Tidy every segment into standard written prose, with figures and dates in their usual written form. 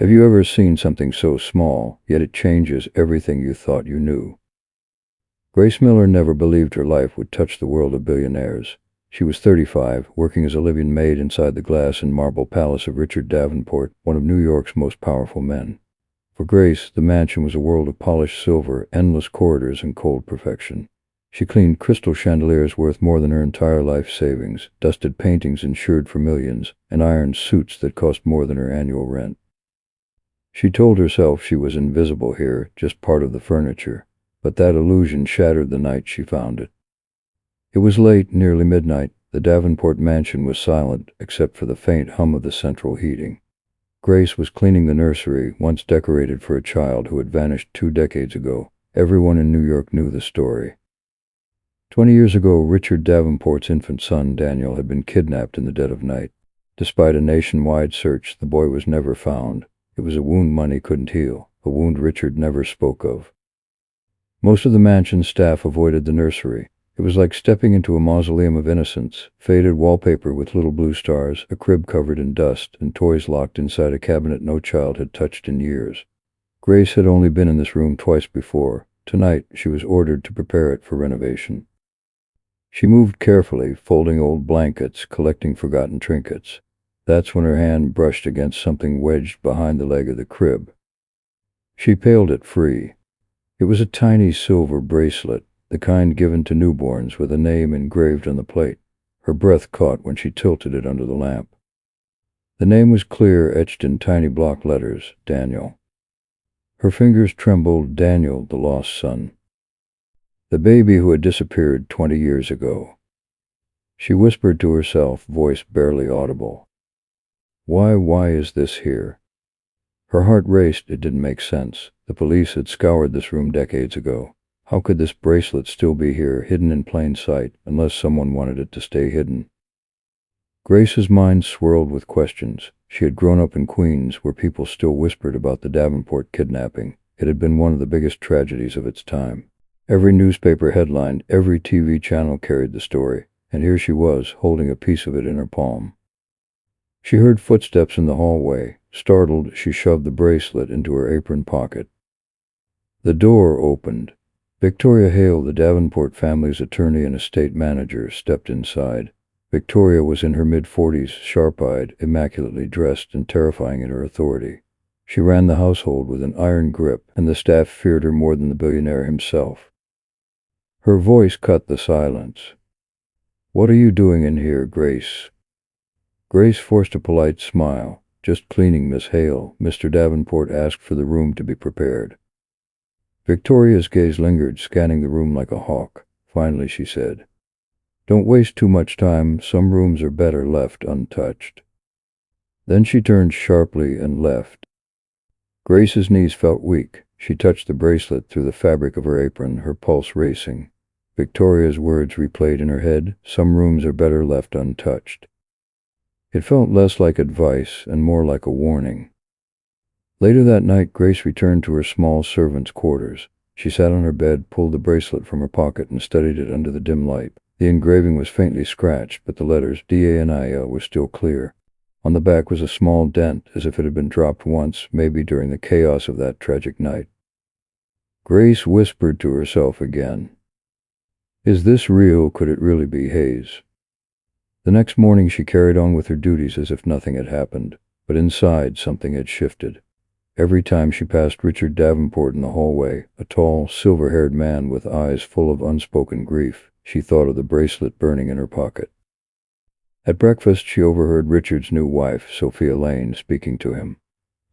Have you ever seen something so small, yet it changes everything you thought you knew? Grace Miller never believed her life would touch the world of billionaires. She was 35, working as a living maid inside the glass and marble palace of Richard Davenport, one of New York's most powerful men. For Grace, the mansion was a world of polished silver, endless corridors, and cold perfection. She cleaned crystal chandeliers worth more than her entire life savings, dusted paintings insured for millions, and ironed suits that cost more than her annual rent. She told herself she was invisible here, just part of the furniture, but that illusion shattered the night she found it. It was late, nearly midnight. The Davenport mansion was silent, except for the faint hum of the central heating. Grace was cleaning the nursery, once decorated for a child who had vanished 2 decades ago. Everyone in New York knew the story. 20 years ago, Richard Davenport's infant son, Daniel, had been kidnapped in the dead of night. Despite a nationwide search, the boy was never found. It was a wound money couldn't heal, a wound Richard never spoke of. Most of the mansion's staff avoided the nursery. It was like stepping into a mausoleum of innocence, faded wallpaper with little blue stars, a crib covered in dust, and toys locked inside a cabinet no child had touched in years. Grace had only been in this room twice before. Tonight, she was ordered to prepare it for renovation. She moved carefully, folding old blankets, collecting forgotten trinkets. That's when her hand brushed against something wedged behind the leg of the crib. She paled it free. It was a tiny silver bracelet, the kind given to newborns with a name engraved on the plate. Her breath caught when she tilted it under the lamp. The name was clear, etched in tiny block letters, Daniel. Her fingers trembled. Daniel, the lost son. The baby who had disappeared 20 years ago. She whispered to herself, voice barely audible. Why is this here? Her heart raced. It didn't make sense. The police had scoured this room decades ago. How could this bracelet still be here, hidden in plain sight, unless someone wanted it to stay hidden? Grace's mind swirled with questions. She had grown up in Queens, where people still whispered about the Davenport kidnapping. It had been one of the biggest tragedies of its time. Every newspaper headlined, every TV channel carried the story, and here she was, holding a piece of it in her palm. She heard footsteps in the hallway. Startled, she shoved the bracelet into her apron pocket. The door opened. Victoria Hale, the Davenport family's attorney and estate manager, stepped inside. Victoria was in her mid-40s, sharp-eyed, immaculately dressed, and terrifying in her authority. She ran the household with an iron grip, and the staff feared her more than the billionaire himself. Her voice cut the silence. "What are you doing in here, Grace?" Grace forced a polite smile. "Just cleaning, Miss Hale. Mr. Davenport asked for the room to be prepared." Victoria's gaze lingered, scanning the room like a hawk. Finally, she said, "Don't waste too much time. Some rooms are better left untouched." Then she turned sharply and left. Grace's knees felt weak. She touched the bracelet through the fabric of her apron, her pulse racing. Victoria's words replayed in her head, "Some rooms are better left untouched." It felt less like advice and more like a warning. Later that night, Grace returned to her small servants' quarters. She sat on her bed, pulled the bracelet from her pocket, and studied it under the dim light. The engraving was faintly scratched, but the letters D-A-N-I-L were still clear. On the back was a small dent, as if it had been dropped once, maybe during the chaos of that tragic night. Grace whispered to herself again. Is this real? Could it really be Hayes? The next morning she carried on with her duties as if nothing had happened, but inside something had shifted. Every time she passed Richard Davenport in the hallway, a tall, silver-haired man with eyes full of unspoken grief, she thought of the bracelet burning in her pocket. At breakfast, she overheard Richard's new wife, Sophia Lane, speaking to him.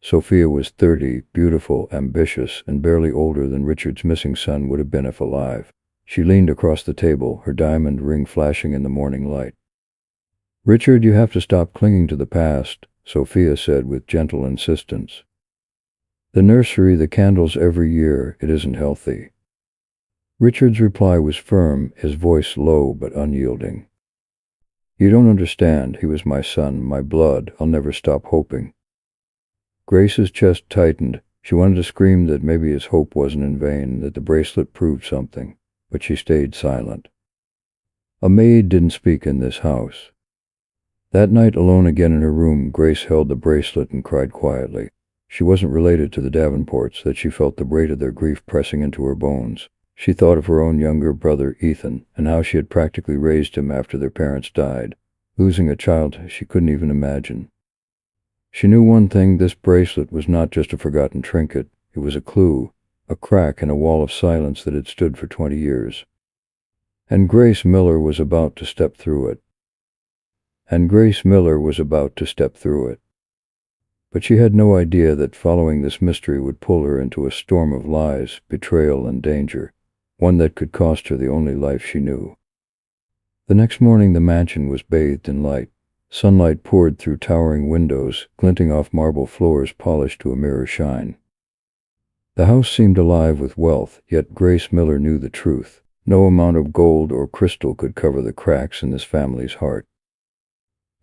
Sophia was 30, beautiful, ambitious, and barely older than Richard's missing son would have been if alive. She leaned across the table, her diamond ring flashing in the morning light. "Richard, you have to stop clinging to the past," Sophia said with gentle insistence. "The nursery, the candles every year, it isn't healthy." Richard's reply was firm, his voice low but unyielding. "You don't understand. He was my son, my blood. I'll never stop hoping." Grace's chest tightened. She wanted to scream that maybe his hope wasn't in vain, that the bracelet proved something, but she stayed silent. A maid didn't speak in this house. That night, alone again in her room, Grace held the bracelet and cried quietly. She wasn't related to the Davenports, that she felt the weight of their grief pressing into her bones. She thought of her own younger brother, Ethan, and how she had practically raised him after their parents died, losing a child she couldn't even imagine. She knew one thing: this bracelet was not just a forgotten trinket. It was a clue, a crack in a wall of silence that had stood for 20 years. And Grace Miller was about to step through it. But she had no idea that following this mystery would pull her into a storm of lies, betrayal, and danger, one that could cost her the only life she knew. The next morning the mansion was bathed in light. Sunlight poured through towering windows, glinting off marble floors polished to a mirror shine. The house seemed alive with wealth, yet Grace Miller knew the truth. No amount of gold or crystal could cover the cracks in this family's heart.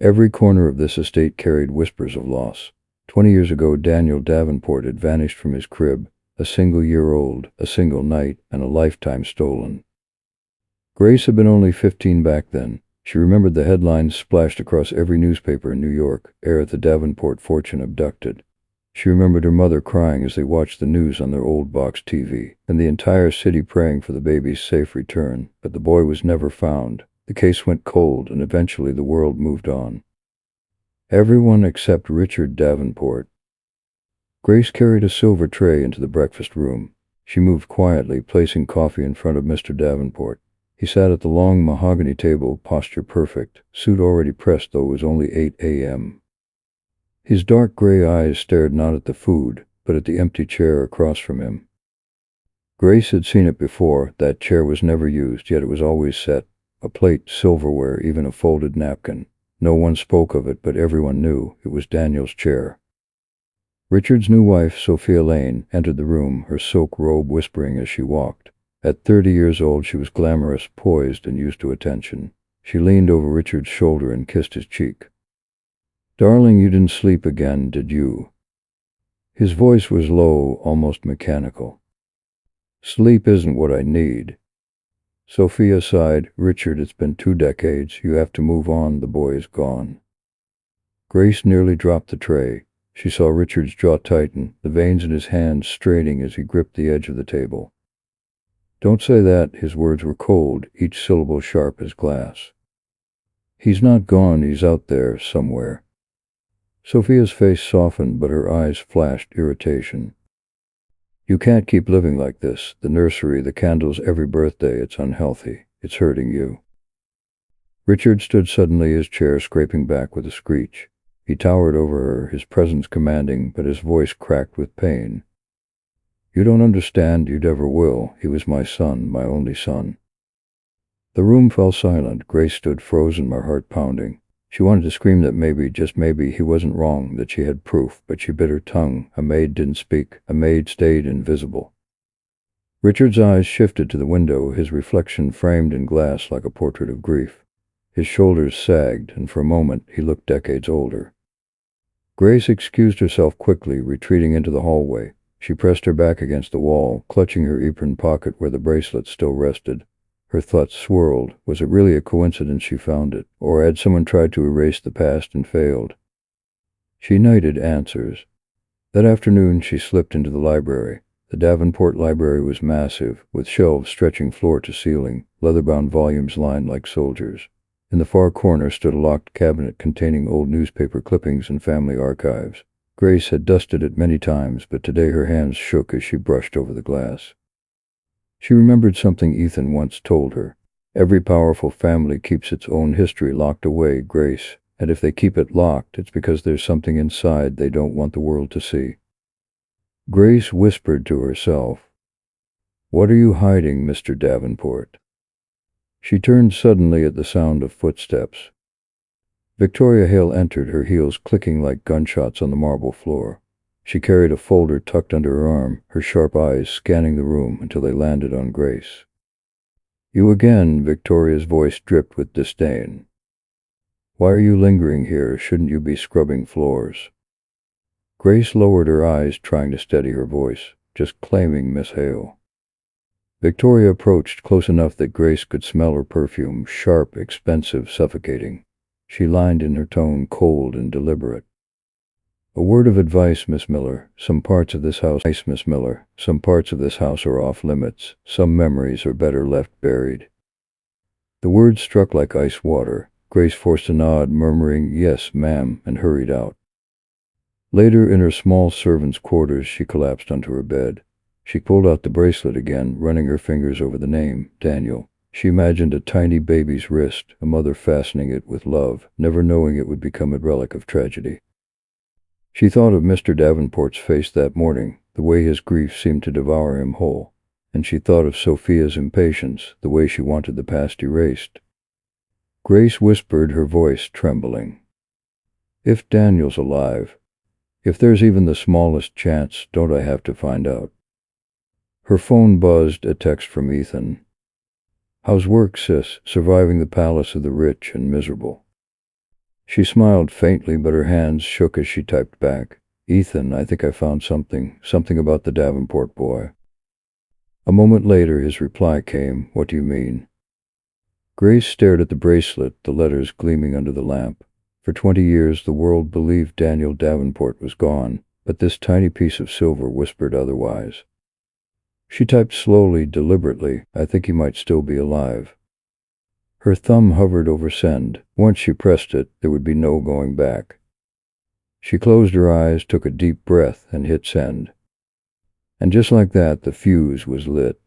Every corner of this estate carried whispers of loss. 20 years ago, Daniel Davenport had vanished from his crib, a single year old, a single night, and a lifetime stolen. Grace had been only 15 back then. She remembered the headlines splashed across every newspaper in New York: Heir at the Davenport fortune abducted. She remembered her mother crying as they watched the news on their old box TV, and the entire city praying for the baby's safe return. But the boy was never found. The case went cold, and eventually the world moved on. Everyone except Richard Davenport. Grace carried a silver tray into the breakfast room. She moved quietly, placing coffee in front of Mr. Davenport. He sat at the long mahogany table, posture perfect, suit already pressed though it was only 8 a.m. His dark gray eyes stared not at the food, but at the empty chair across from him. Grace had seen it before. That chair was never used, yet it was always set. A plate, silverware, even a folded napkin. No one spoke of it, but everyone knew it was Daniel's chair. Richard's new wife, Sophia Lane, entered the room, her silk robe whispering as she walked. At 30 years old, she was glamorous, poised, and used to attention. She leaned over Richard's shoulder and kissed his cheek. "Darling, you didn't sleep again, did you?" His voice was low, almost mechanical. "Sleep isn't what I need." Sophia sighed. "Richard, it's been 2 decades. You have to move on. The boy is gone." Grace nearly dropped the tray. She saw Richard's jaw tighten, the veins in his hands straining as he gripped the edge of the table. "Don't say that." His words were cold, each syllable sharp as glass. "He's not gone. He's out there, somewhere." Sophia's face softened, but her eyes flashed irritation. "You can't keep living like this. The nursery, the candles every birthday. It's unhealthy. It's hurting you." Richard stood suddenly, his chair scraping back with a screech. He towered over her, his presence commanding, but his voice cracked with pain. "You don't understand. You never will. He was my son, my only son." The room fell silent. Grace stood frozen, her heart pounding. She wanted to scream that maybe, just maybe, he wasn't wrong, that she had proof, but she bit her tongue. A maid didn't speak. A maid stayed invisible. Richard's eyes shifted to the window, his reflection framed in glass like a portrait of grief. His shoulders sagged, and for a moment he looked decades older. Grace excused herself quickly, retreating into the hallway. She pressed her back against the wall, clutching her apron pocket where the bracelet still rested. Her thoughts swirled. Was it really a coincidence she found it, or had someone tried to erase the past and failed? She needed answers. That afternoon she slipped into the library. The Davenport library was massive, with shelves stretching floor to ceiling, leather-bound volumes lined like soldiers. In the far corner stood a locked cabinet containing old newspaper clippings and family archives. Grace had dusted it many times, but today her hands shook as she brushed over the glass. She remembered something Ethan once told her. Every powerful family keeps its own history locked away, Grace, and if they keep it locked, it's because there's something inside they don't want the world to see. Grace whispered to herself, "What are you hiding, Mr. Davenport?" She turned suddenly at the sound of footsteps. Victoria Hale entered, her heels clicking like gunshots on the marble floor. She carried a folder tucked under her arm, her sharp eyes scanning the room until they landed on Grace. "You again," Victoria's voice dripped with disdain. "Why are you lingering here? Shouldn't you be scrubbing floors?" Grace lowered her eyes, trying to steady her voice. "Just claiming Miss Hale." Victoria approached, close enough that Grace could smell her perfume, sharp, expensive, suffocating. She lined in her tone, cold and deliberate. A word of advice, Miss Miller. Some parts of this house, Miss Miller. Some parts of this house are off limits. Some memories are better left buried. The words struck like ice water. Grace forced a nod, murmuring, "Yes, ma'am," and hurried out. Later, in her small servant's quarters, she collapsed onto her bed. She pulled out the bracelet again, running her fingers over the name, Daniel. She imagined a tiny baby's wrist, a mother fastening it with love, never knowing it would become a relic of tragedy. She thought of Mr. Davenport's face that morning, the way his grief seemed to devour him whole, and she thought of Sophia's impatience, the way she wanted the past erased. Grace whispered, her voice trembling, "If Daniel's alive, if there's even the smallest chance, don't I have to find out?" Her phone buzzed, a text from Ethan. "How's work, sis? Surviving the palace of the rich and miserable?" She smiled faintly, but her hands shook as she typed back, "Ethan, I think I found something about the Davenport boy." A moment later, his reply came, "What do you mean?" Grace stared at the bracelet, the letters gleaming under the lamp. For 20 years, the world believed Daniel Davenport was gone, but this tiny piece of silver whispered otherwise. She typed slowly, deliberately, "I think he might still be alive." Her thumb hovered over send. Once she pressed it, there would be no going back. She closed her eyes, took a deep breath, and hit send. And just like that, the fuse was lit.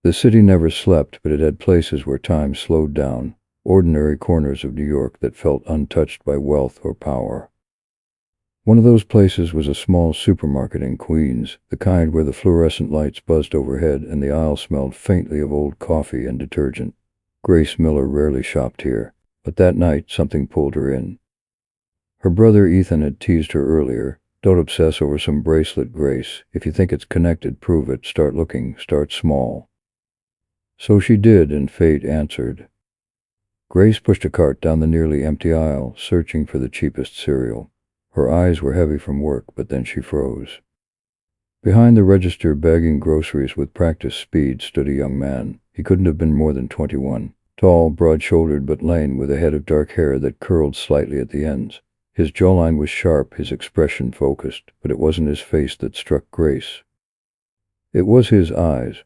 The city never slept, but it had places where time slowed down, ordinary corners of New York that felt untouched by wealth or power. One of those places was a small supermarket in Queens, the kind where the fluorescent lights buzzed overhead and the aisle smelled faintly of old coffee and detergent. Grace Miller rarely shopped here, but that night something pulled her in. Her brother Ethan had teased her earlier, "Don't obsess over some bracelet, Grace. If you think it's connected, prove it. Start looking. Start small." So she did, and fate answered. Grace pushed a cart down the nearly empty aisle, searching for the cheapest cereal. Her eyes were heavy from work, but then she froze. Behind the register, bagging groceries with practiced speed, stood a young man. He couldn't have been more than 21. Tall, broad-shouldered but lean, with a head of dark hair that curled slightly at the ends. His jawline was sharp, his expression focused, but it wasn't his face that struck Grace. It was his eyes.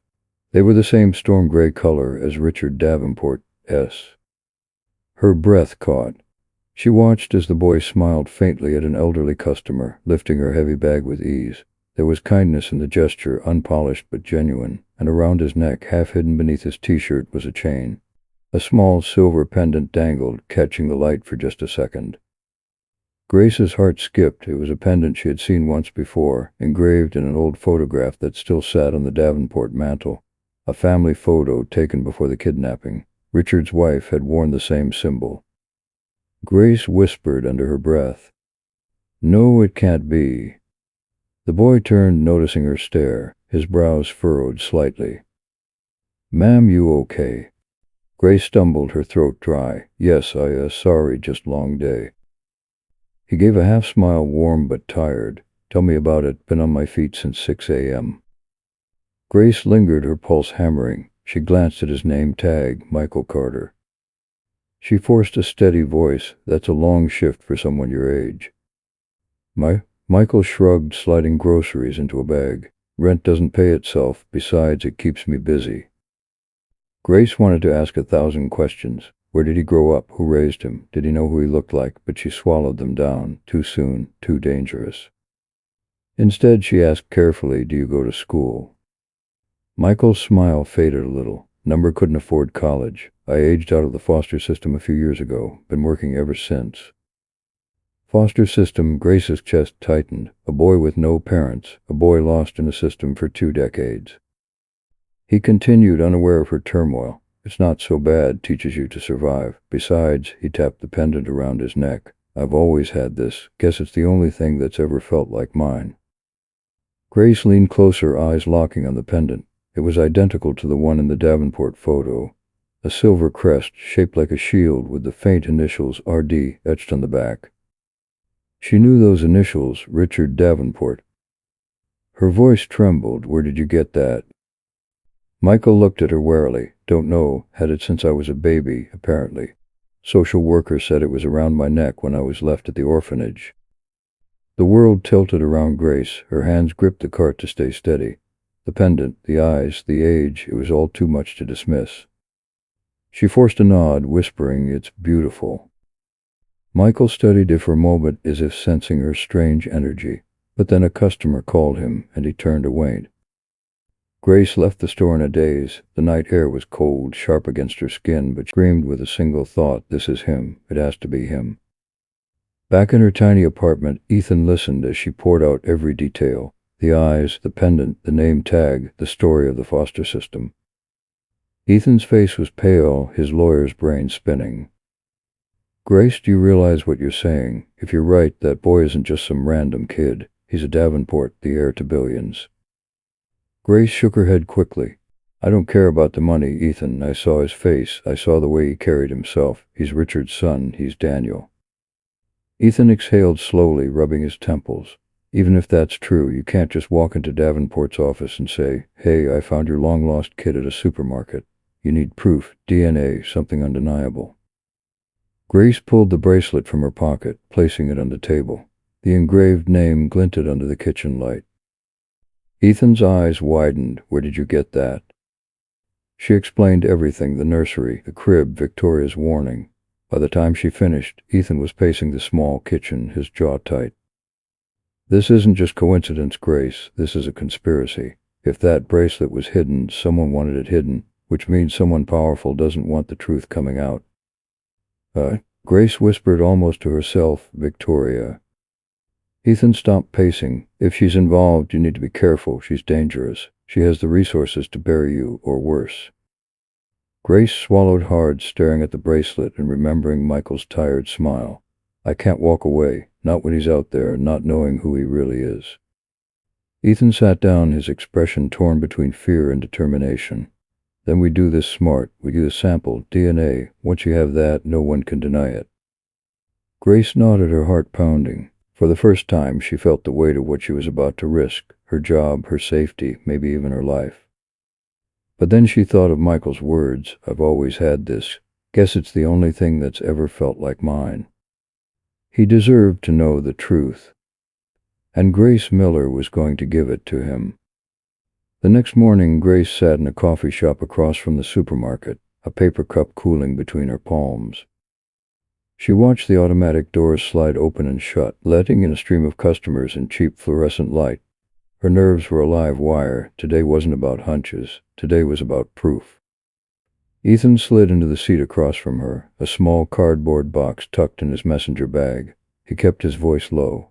They were the same storm gray color as Richard Davenport's. Her breath caught. She watched as the boy smiled faintly at an elderly customer, lifting her heavy bag with ease. There was kindness in the gesture, unpolished but genuine, and around his neck, half hidden beneath his t-shirt, was a chain. A small silver pendant dangled, catching the light for just a second. Grace's heart skipped. It was a pendant she had seen once before, engraved in an old photograph that still sat on the Davenport mantel. A family photo taken before the kidnapping. Richard's wife had worn the same symbol. Grace whispered under her breath, "No, it can't be." The boy turned, noticing her stare. His brows furrowed slightly. "Ma'am, you okay?" Grace stumbled, her throat dry. "Yes, sorry, just long day." He gave a half-smile, warm but tired. "Tell me about it. Been on my feet since 6 a.m. Grace lingered, her pulse hammering. She glanced at his name tag, Michael Carter. She forced a steady voice. "That's a long shift for someone your age." Michael shrugged, sliding groceries into a bag. "Rent doesn't pay itself. Besides, it keeps me busy." Grace wanted to ask 1,000 questions. Where did he grow up? Who raised him? Did he know who he looked like? But she swallowed them down. Too soon. Too dangerous. Instead, she asked carefully, "Do you go to school?" Michael's smile faded a little. "Number couldn't afford college. I aged out of the foster system a few years ago. Been working ever since." Foster system. Grace's chest tightened. A boy with no parents. A boy lost in a system for 2 decades. He continued, unaware of her turmoil. "It's not so bad. Teaches you to survive. Besides," he tapped the pendant around his neck, "I've always had this. Guess it's the only thing that's ever felt like mine." Grace leaned closer, eyes locking on the pendant. It was identical to the one in the Davenport photo. A silver crest, shaped like a shield, with the faint initials RD etched on the back. She knew those initials, Richard Davenport. Her voice trembled. "Where did you get that?" Michael looked at her warily. "Don't know. Had it since I was a baby, apparently. Social worker said it was around my neck when I was left at the orphanage." The world tilted around Grace. Her hands gripped the cart to stay steady. The pendant, the eyes, the age, it was all too much to dismiss. She forced a nod, whispering, "It's beautiful." Michael studied it for a moment as if sensing her strange energy, but then a customer called him, and he turned away. Grace left the store in a daze. The night air was cold, sharp against her skin, but she screamed with a single thought, "This is him. It has to be him." Back in her tiny apartment, Ethan listened as she poured out every detail. The eyes, the pendant, the name tag, the story of the foster system. Ethan's face was pale, his lawyer's brain spinning. "Grace, do you realize what you're saying? If you're right, that boy isn't just some random kid. He's a Davenport, the heir to billions." Grace shook her head quickly. "I don't care about the money, Ethan. I saw his face. I saw the way he carried himself. He's Richard's son. He's Daniel." Ethan exhaled slowly, rubbing his temples. "Even if that's true, you can't just walk into Davenport's office and say, 'Hey, I found your long-lost kid at a supermarket.' You need proof, DNA, something undeniable." Grace pulled the bracelet from her pocket, placing it on the table. The engraved name glinted under the kitchen light. Ethan's eyes widened. "Where did you get that?" She explained everything, the nursery, the crib, Victoria's warning. By the time she finished, Ethan was pacing the small kitchen, his jaw tight. "This isn't just coincidence, Grace. This is a conspiracy. If that bracelet was hidden, someone wanted it hidden, which means someone powerful doesn't want the truth coming out." Grace whispered almost to herself, "Victoria." Ethan stopped pacing. "If she's involved, you need to be careful. She's dangerous. She has the resources to bury you, or worse." Grace swallowed hard, staring at the bracelet and remembering Michael's tired smile. "I can't walk away, not when he's out there, not knowing who he really is." Ethan sat down, his expression torn between fear and determination. "Then we do this smart. We get a sample, DNA. Once you have that, no one can deny it." Grace nodded, her heart pounding. For the first time, she felt the weight of what she was about to risk, her job, her safety, maybe even her life. But then she thought of Michael's words, "I've always had this. Guess it's the only thing that's ever felt like mine." He deserved to know the truth. And Grace Miller was going to give it to him. The next morning, Grace sat in a coffee shop across from the supermarket, a paper cup cooling between her palms. She watched the automatic doors slide open and shut, letting in a stream of customers in cheap fluorescent light. Her nerves were a live wire. Today wasn't about hunches. Today was about proof. Ethan slid into the seat across from her, a small cardboard box tucked in his messenger bag. He kept his voice low.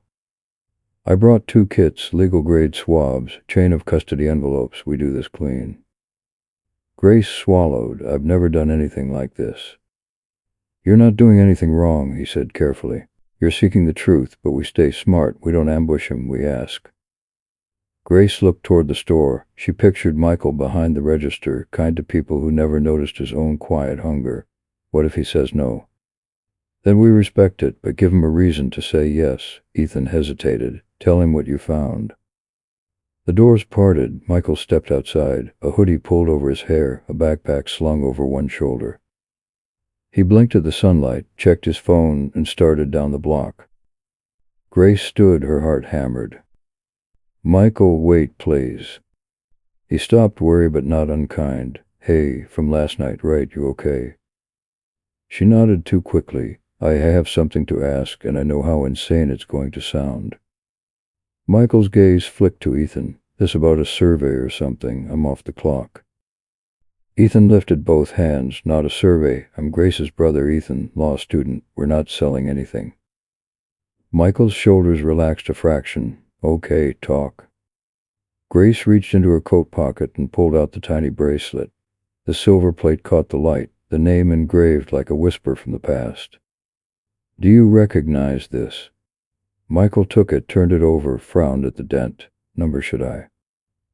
"I brought 2 kits, legal-grade swabs, chain of custody envelopes. We do this clean." Grace swallowed. "I've never done anything like this." "You're not doing anything wrong," he said carefully. "You're seeking the truth, but we stay smart. We don't ambush him, we ask." Grace looked toward the store. She pictured Michael behind the register, kind to people who never noticed his own quiet hunger. What if he says no? "Then we respect it, but give him a reason to say yes." Ethan hesitated. "Tell him what you found." The doors parted. Michael stepped outside, a hoodie pulled over his hair, a backpack slung over one shoulder. He blinked at the sunlight, checked his phone, and started down the block. Grace stood, her heart hammered. "Michael, wait, please." He stopped, wary but not unkind. "Hey, from last night, right? You okay?" She nodded too quickly. "I have something to ask, and I know how insane it's going to sound." Michael's gaze flicked to Ethan. "This about a survey or something? I'm off the clock." Ethan lifted both hands. "Not a survey. I'm Grace's brother, Ethan, law student. We're not selling anything." Michael's shoulders relaxed a fraction. "Okay, talk." Grace reached into her coat pocket and pulled out the tiny bracelet. The silver plate caught the light, the name engraved like a whisper from the past. "Do you recognize this?" Michael took it, turned it over, frowned at the dent. "Number should I?"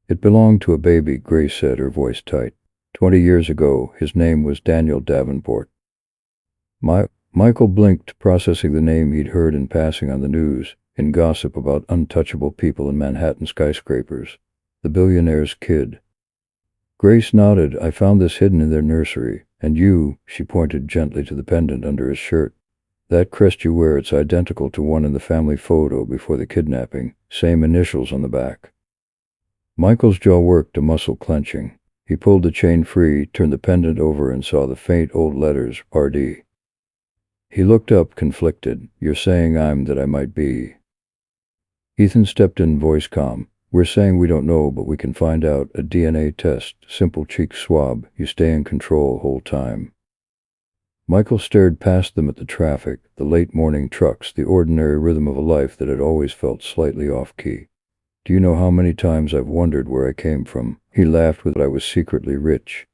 "It belonged to a baby," Grace said, her voice tight. 20 years ago, his name was Daniel Davenport." Michael blinked, processing the name he'd heard in passing on the news, in gossip about untouchable people in Manhattan skyscrapers. The billionaire's kid. Grace nodded. "I found this hidden in their nursery. And you," she pointed gently to the pendant under his shirt. That crest you wear, it's identical to one in the family photo before the kidnapping. Same initials on the back. Michael's jaw worked, a muscle clenching. He pulled the chain free, turned the pendant over, and saw the faint old letters, RD. He looked up, conflicted. You're saying I'm that I might be. Ethan stepped in, voice calm. We're saying we don't know, but we can find out. A DNA test, simple cheek swab. You stay in control whole time. Michael stared past them at the traffic, the late morning trucks, the ordinary rhythm of a life that had always felt slightly off-key. Do you know how many times I've wondered where I came from? He laughed with I was secretly rich.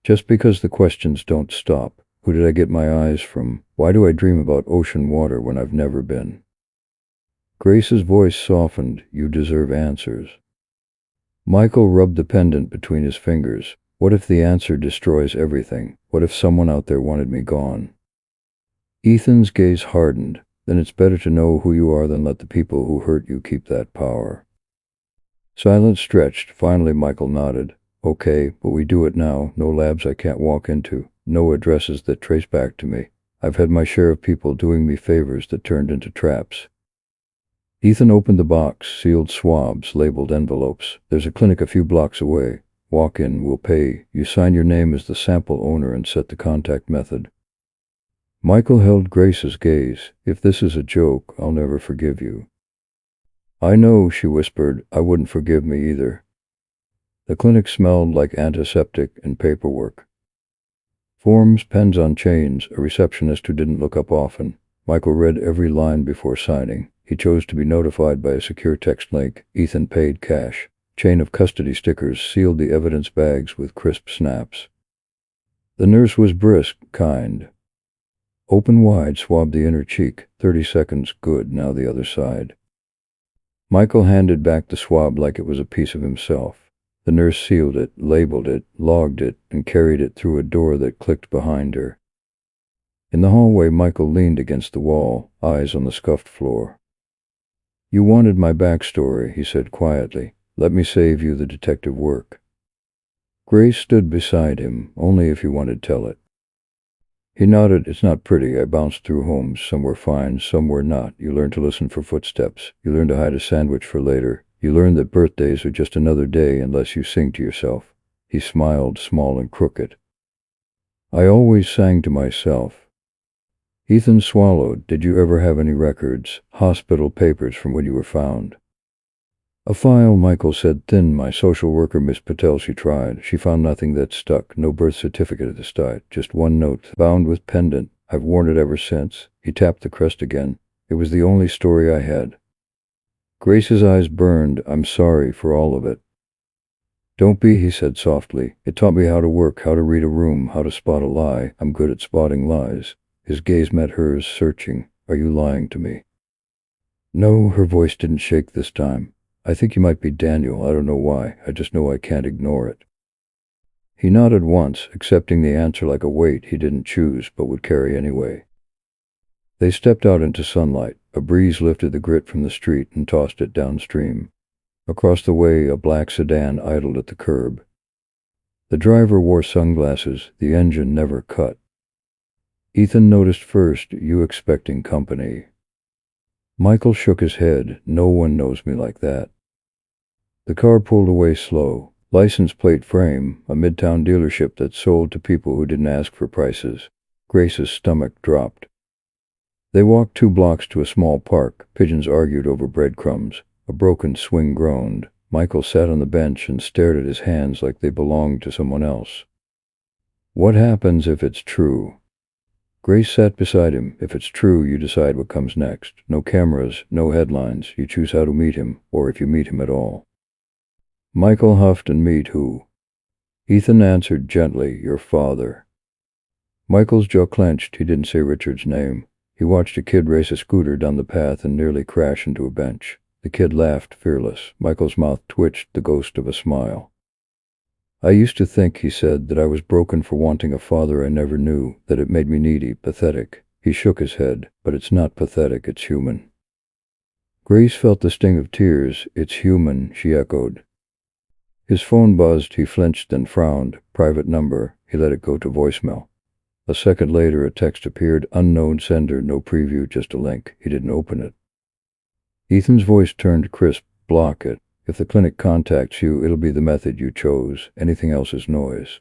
Just because the questions don't stop. Who did I get my eyes from? Why do I dream about ocean water when I've never been? Grace's voice softened. You deserve answers. Michael rubbed the pendant between his fingers. What if the answer destroys everything? What if someone out there wanted me gone? Ethan's gaze hardened. Then it's better to know who you are than let the people who hurt you keep that power. Silence stretched. Finally, Michael nodded. Okay, but we do it now. No labs I can't walk into. No addresses that trace back to me. I've had my share of people doing me favors that turned into traps. Ethan opened the box, sealed swabs, labeled envelopes. There's a clinic a few blocks away. Walk in, we'll pay. You sign your name as the sample owner and set the contact method. Michael held Grace's gaze. If this is a joke, I'll never forgive you. I know, she whispered. I wouldn't forgive me either. The clinic smelled like antiseptic and paperwork. Forms, pens on chains, a receptionist who didn't look up often. Michael read every line before signing. He chose to be notified by a secure text link. Ethan paid cash. Chain of custody stickers sealed the evidence bags with crisp snaps. The nurse was brisk, kind. Open wide, swabbed the inner cheek. 30 seconds, good, now the other side. Michael handed back the swab like it was a piece of himself. The nurse sealed it, labeled it, logged it, and carried it through a door that clicked behind her. In the hallway, Michael leaned against the wall, eyes on the scuffed floor. You wanted my backstory, he said quietly. Let me save you the detective work. Grace stood beside him. Only if you wanted to tell it. He nodded. It's not pretty. I bounced through homes. Some were fine, some were not. You learn to listen for footsteps. You learn to hide a sandwich for later. You learn that birthdays are just another day unless you sing to yourself. He smiled, small and crooked. I always sang to myself. Ethan swallowed. Did you ever have any records? Hospital papers from when you were found? A file, Michael said, thin. My social worker, Miss Patel, she tried. She found nothing that stuck. No birth certificate at the start. Just one note, bound with pendant. I've worn it ever since. He tapped the crest again. It was the only story I had. Grace's eyes burned. I'm sorry for all of it. Don't be, he said softly. It taught me how to work, how to read a room, how to spot a lie. I'm good at spotting lies. His gaze met hers, searching. Are you lying to me? No, her voice didn't shake this time. I think you might be Daniel. I don't know why. I just know I can't ignore it. He nodded once, accepting the answer like a weight he didn't choose but would carry anyway. They stepped out into sunlight. A breeze lifted the grit from the street and tossed it downstream. Across the way, a black sedan idled at the curb. The driver wore sunglasses. The engine never cut. Ethan noticed first, you expecting company. Michael shook his head. No one knows me like that. The car pulled away slow. License plate frame, a midtown dealership that sold to people who didn't ask for prices. Grace's stomach dropped. They walked 2 blocks to a small park. Pigeons argued over breadcrumbs. A broken swing groaned. Michael sat on the bench and stared at his hands like they belonged to someone else. What happens if it's true? Grace sat beside him. If it's true, you decide what comes next. No cameras, no headlines. You choose how to meet him, or if you meet him at all. Michael huffed. And meet who? Ethan answered gently, your father. Michael's jaw clenched. He didn't say Richard's name. He watched a kid race a scooter down the path and nearly crash into a bench. The kid laughed, fearless. Michael's mouth twitched, the ghost of a smile. I used to think, he said, that I was broken for wanting a father I never knew, that it made me needy, pathetic. He shook his head. But it's not pathetic, it's human. Grace felt the sting of tears. It's human, she echoed. His phone buzzed. He flinched and frowned. Private number. He let it go to voicemail. A second later, a text appeared. Unknown sender, no preview, just a link. He didn't open it. Ethan's voice turned crisp. Block it. If the clinic contacts you, it'll be the method you chose. Anything else is noise.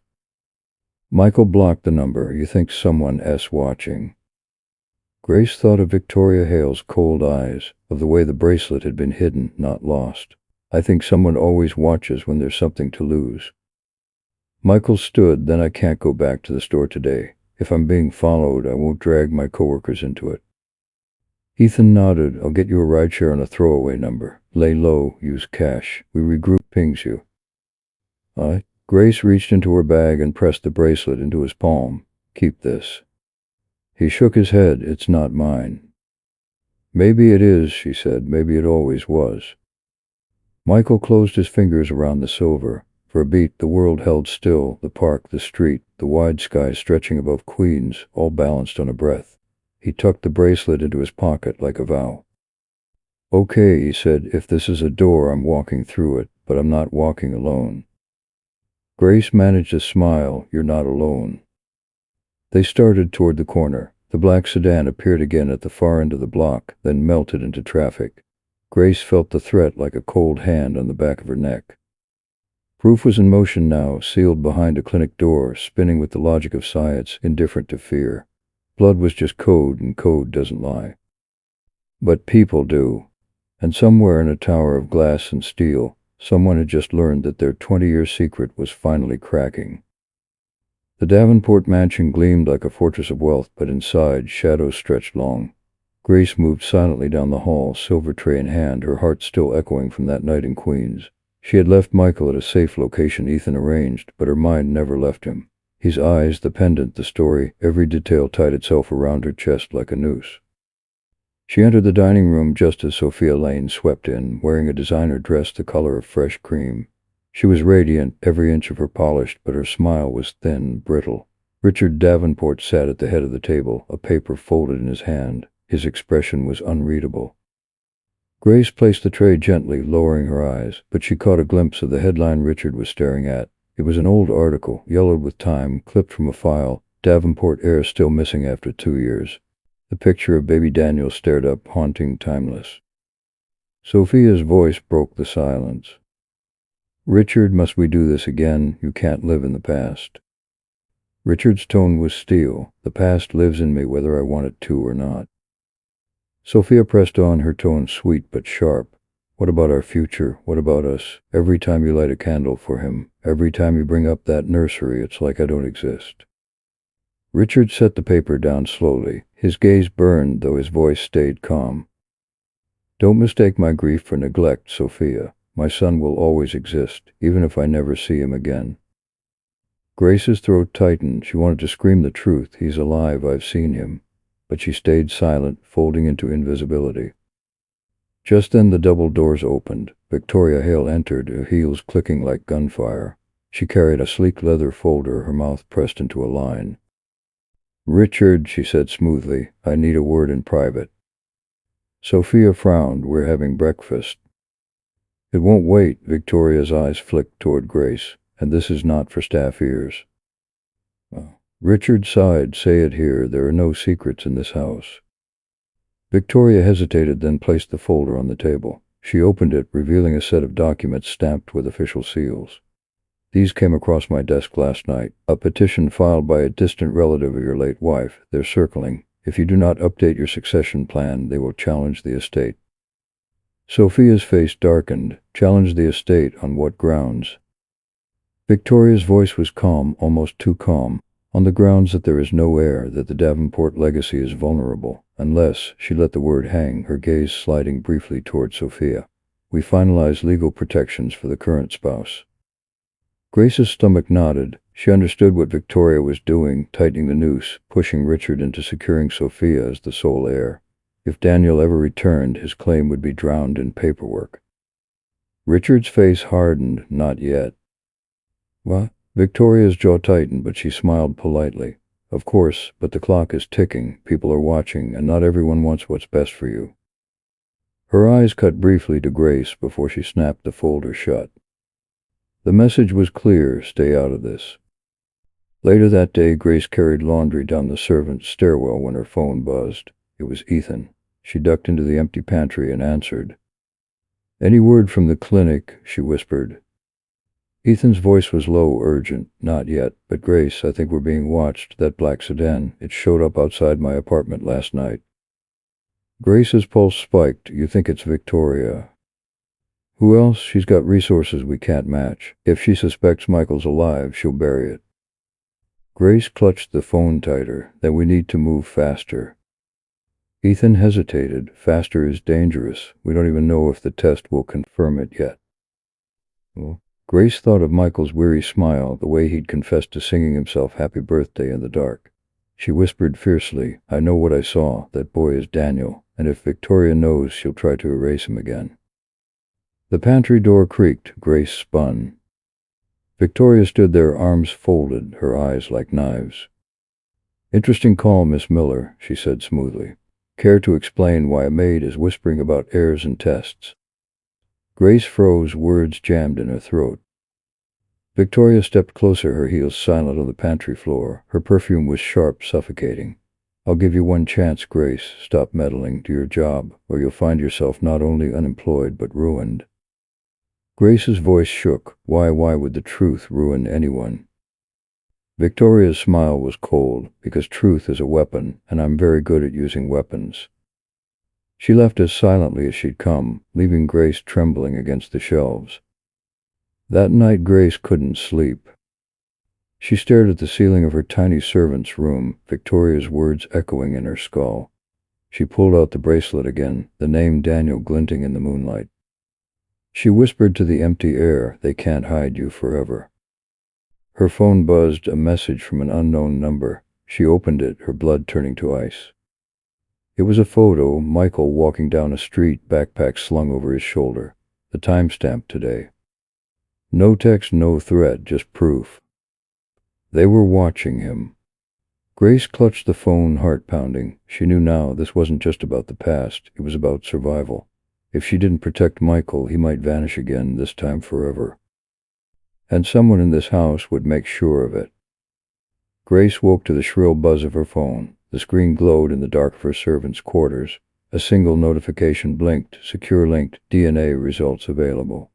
Michael blocked the number. You think someone else watching. Grace thought of Victoria Hale's cold eyes, of the way the bracelet had been hidden, not lost. I think someone always watches when there's something to lose. Michael stood. Then I can't go back to the store today. If I'm being followed, I won't drag my coworkers into it. Ethan nodded. I'll get you a rideshare on a throwaway number. Lay low, use cash. We regroup, pings you. Grace reached into her bag and pressed the bracelet into his palm. Keep this. He shook his head. It's not mine. Maybe it is, she said. Maybe it always was. Michael closed his fingers around the silver. For a beat, the world held still. The park, the street, the wide sky stretching above Queens, all balanced on a breath. He tucked the bracelet into his pocket like a vow. Okay, he said, if this is a door, I'm walking through it, but I'm not walking alone. Grace managed a smile. You're not alone. They started toward the corner. The black sedan appeared again at the far end of the block, then melted into traffic. Grace felt the threat like a cold hand on the back of her neck. Proof was in motion now, sealed behind a clinic door, spinning with the logic of science, indifferent to fear. Blood was just code, and code doesn't lie. But people do. And somewhere in a tower of glass and steel, someone had just learned that their 20-year secret was finally cracking. The Davenport mansion gleamed like a fortress of wealth, but inside, shadows stretched long. Grace moved silently down the hall, silver tray in hand, her heart still echoing from that night in Queens. She had left Michael at a safe location Ethan arranged, but her mind never left him. His eyes, the pendant, the story, every detail tied itself around her chest like a noose. She entered the dining room just as Sophia Lane swept in, wearing a designer dress the color of fresh cream. She was radiant, every inch of her polished, but her smile was thin, brittle. Richard Davenport sat at the head of the table, a paper folded in his hand. His expression was unreadable. Grace placed the tray gently, lowering her eyes, but she caught a glimpse of the headline Richard was staring at. It was an old article, yellowed with time, clipped from a file. Davenport heir still missing after 2 years. The picture of baby Daniel stared up, haunting, timeless. Sophia's voice broke the silence. Richard, must we do this again? You can't live in the past. Richard's tone was steel. The past lives in me whether I want it to or not. Sophia pressed on, her tone sweet but sharp. What about our future? What about us? Every time you light a candle for him, every time you bring up that nursery, it's like I don't exist. Richard set the paper down slowly. His gaze burned, though his voice stayed calm. Don't mistake my grief for neglect, Sophia. My son will always exist, even if I never see him again. Grace's throat tightened. She wanted to scream the truth. He's alive, I've seen him. But she stayed silent, folding into invisibility. Just then the double doors opened. Victoria Hale entered, her heels clicking like gunfire. She carried a sleek leather folder, her mouth pressed into a line. Richard, she said smoothly, I need a word in private. Sophia frowned. We're having breakfast. It won't wait. Victoria's eyes flicked toward Grace. And this is not for staff ears. Richard sighed. Say it here. There are no secrets in this house. Victoria hesitated, then placed the folder on the table. She opened it, revealing a set of documents stamped with official seals. These came across my desk last night. A petition filed by a distant relative of your late wife. They're circling. If you do not update your succession plan, they will challenge the estate. Sophia's face darkened. Challenge the estate on what grounds? Victoria's voice was calm, almost too calm. On the grounds that there is no heir, that the Davenport legacy is vulnerable, unless, she let the word hang, her gaze sliding briefly toward Sophia. We finalize legal protections for the current spouse. Grace's stomach nodded. She understood what Victoria was doing, tightening the noose, pushing Richard into securing Sophia as the sole heir. If Daniel ever returned, his claim would be drowned in paperwork. Richard's face hardened. Not yet. What? Victoria's jaw tightened, but she smiled politely. Of course, but the clock is ticking. People are watching, and not everyone wants what's best for you. Her eyes cut briefly to Grace before she snapped the folder shut. The message was clear. Stay out of this. Later that day, Grace carried laundry down the servants' stairwell when her phone buzzed. It was Ethan. She ducked into the empty pantry and answered. "Any word from the clinic?" she whispered. Ethan's voice was low, urgent. "Not yet, but Grace, I think we're being watched. That black sedan, it showed up outside my apartment last night." Grace's pulse spiked. "You think it's Victoria?" "Who else? She's got resources we can't match. If she suspects Michael's alive, she'll bury it." Grace clutched the phone tighter. "Then we need to move faster." Ethan hesitated. "Faster is dangerous. We don't even know if the test will confirm it yet." Well, Grace thought of Michael's weary smile, the way he'd confessed to singing himself happy birthday in the dark. She whispered fiercely, "I know what I saw. That boy is Daniel, and if Victoria knows, she'll try to erase him again." The pantry door creaked. Grace spun. Victoria stood there, arms folded, her eyes like knives. "Interesting call, Miss Miller," she said smoothly. "Care to explain why a maid is whispering about heirs and tests?" Grace froze, words jammed in her throat. Victoria stepped closer, her heels silent on the pantry floor. Her perfume was sharp, suffocating. "I'll give you one chance, Grace. Stop meddling. Do your job, or you'll find yourself not only unemployed, but ruined." Grace's voice shook. Why would the truth ruin anyone? Victoria's smile was cold. "Because truth is a weapon, and I'm very good at using weapons." She left as silently as she'd come, leaving Grace trembling against the shelves. That night, Grace couldn't sleep. She stared at the ceiling of her tiny servant's room, Victoria's words echoing in her skull. She pulled out the bracelet again, the name Daniel glinting in the moonlight. She whispered to the empty air, "They can't hide you forever." Her phone buzzed, a message from an unknown number. She opened it, her blood turning to ice. It was a photo, Michael walking down a street, backpack slung over his shoulder. The timestamp today. No text, no threat, just proof. They were watching him. Grace clutched the phone, heart pounding. She knew now this wasn't just about the past, it was about survival. If she didn't protect Michael, he might vanish again, this time forever. And someone in this house would make sure of it. Grace woke to the shrill buzz of her phone. The screen glowed in the dark of her servants' quarters. A single notification blinked, secure linked, DNA results available.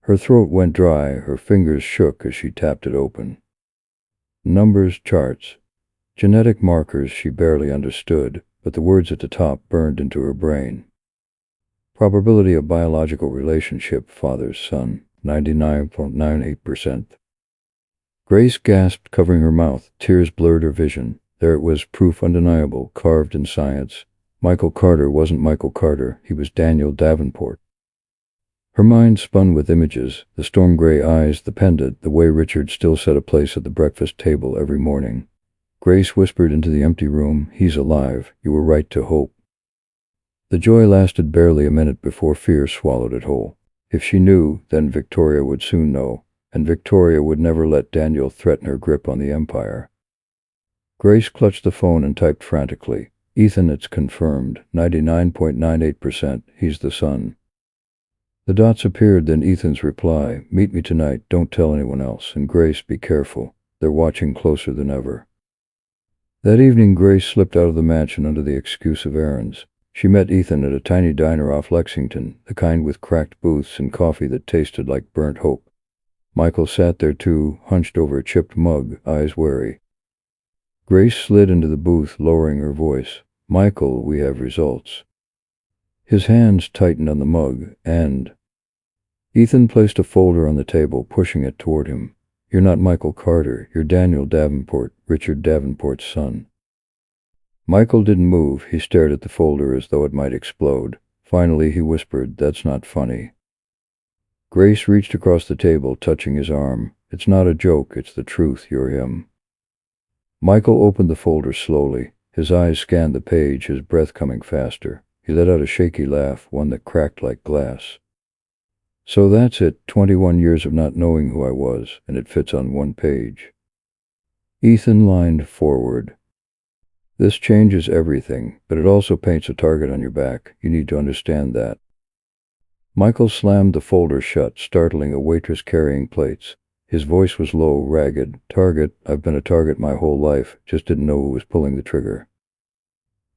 Her throat went dry, her fingers shook as she tapped it open. Numbers, charts, genetic markers she barely understood, but the words at the top burned into her brain. Probability of biological relationship, father's son, 99.98%. Grace gasped, covering her mouth. Tears blurred her vision. There it was, proof undeniable, carved in science. Michael Carter wasn't Michael Carter. He was Daniel Davenport. Her mind spun with images, the storm-gray eyes, the pendant, the way Richard still set a place at the breakfast table every morning. Grace whispered into the empty room, "He's alive. You were right to hope." The joy lasted barely a minute before fear swallowed it whole. If she knew, then Victoria would soon know, and Victoria would never let Daniel threaten her grip on the empire. Grace clutched the phone and typed frantically, "Ethan, it's confirmed. 99.98%. He's the son." The dots appeared, then Ethan's reply, "Meet me tonight. Don't tell anyone else. And Grace, be careful. They're watching closer than ever." That evening, Grace slipped out of the mansion under the excuse of errands. She met Ethan at a tiny diner off Lexington, the kind with cracked booths and coffee that tasted like burnt hope. Michael sat there too, hunched over a chipped mug, eyes wary. Grace slid into the booth, lowering her voice. "Michael, we have results." His hands tightened on the mug, and Ethan placed a folder on the table, pushing it toward him. "You're not Michael Carter. You're Daniel Davenport, Richard Davenport's son." Michael didn't move. He stared at the folder as though it might explode. Finally, he whispered, "That's not funny." Grace reached across the table, touching his arm. "It's not a joke. It's the truth. You're him." Michael opened the folder slowly. His eyes scanned the page, his breath coming faster. He let out a shaky laugh, one that cracked like glass. "So that's it. 21 years of not knowing who I was, and it fits on one page." Ethan leaned forward. "This changes everything, but it also paints a target on your back. You need to understand that." Michael slammed the folder shut, startling a waitress carrying plates. His voice was low, ragged. Target, I've been a target my whole life, just didn't know who was pulling the trigger.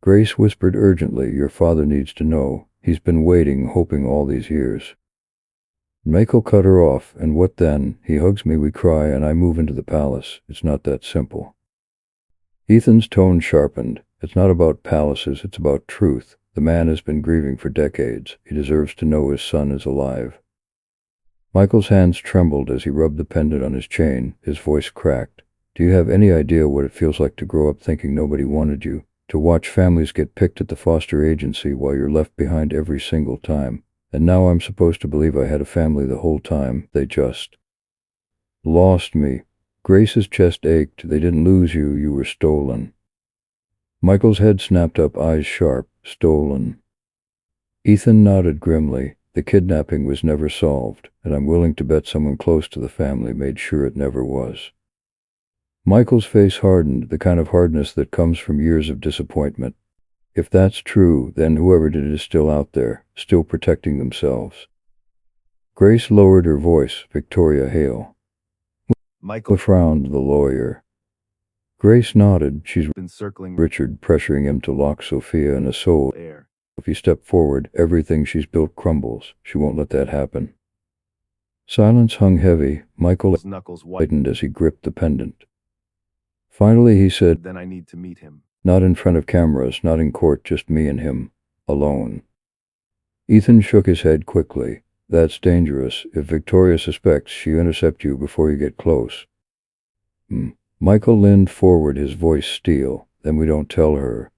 Grace whispered urgently, your father needs to know. He's been waiting, hoping all these years. Michael cut her off, and what then? He hugs me, we cry, and I move into the palace. It's not that simple. Ethan's tone sharpened. It's not about palaces, it's about truth. The man has been grieving for decades. He deserves to know his son is alive. Michael's hands trembled as he rubbed the pendant on his chain. His voice cracked. Do you have any idea what it feels like to grow up thinking nobody wanted you? To watch families get picked at the foster agency while you're left behind every single time? And now I'm supposed to believe I had a family the whole time. They just lost me. Grace's chest ached. They didn't lose you. You were stolen. Michael's head snapped up, eyes sharp. Stolen. Ethan nodded grimly. The kidnapping was never solved, and I'm willing to bet someone close to the family made sure it never was. Michael's face hardened, the kind of hardness that comes from years of disappointment. If that's true, then whoever did it is still out there, still protecting themselves. Grace lowered her voice. Victoria Hale. Michael frowned, the lawyer. Grace nodded. She's been circling Richard, pressuring him to lock Sophia in a soul. If you step forward, everything she's built crumbles. She won't let that happen. Silence hung heavy. Michael's knuckles whitened as he gripped the pendant. Finally he said, then I need to meet him. Not in front of cameras, not in court, just me and him. Alone. Ethan shook his head quickly. That's dangerous. If Victoria suspects, she'll intercept you before you get close. Michael leaned forward, his voice steel. Then we don't tell her.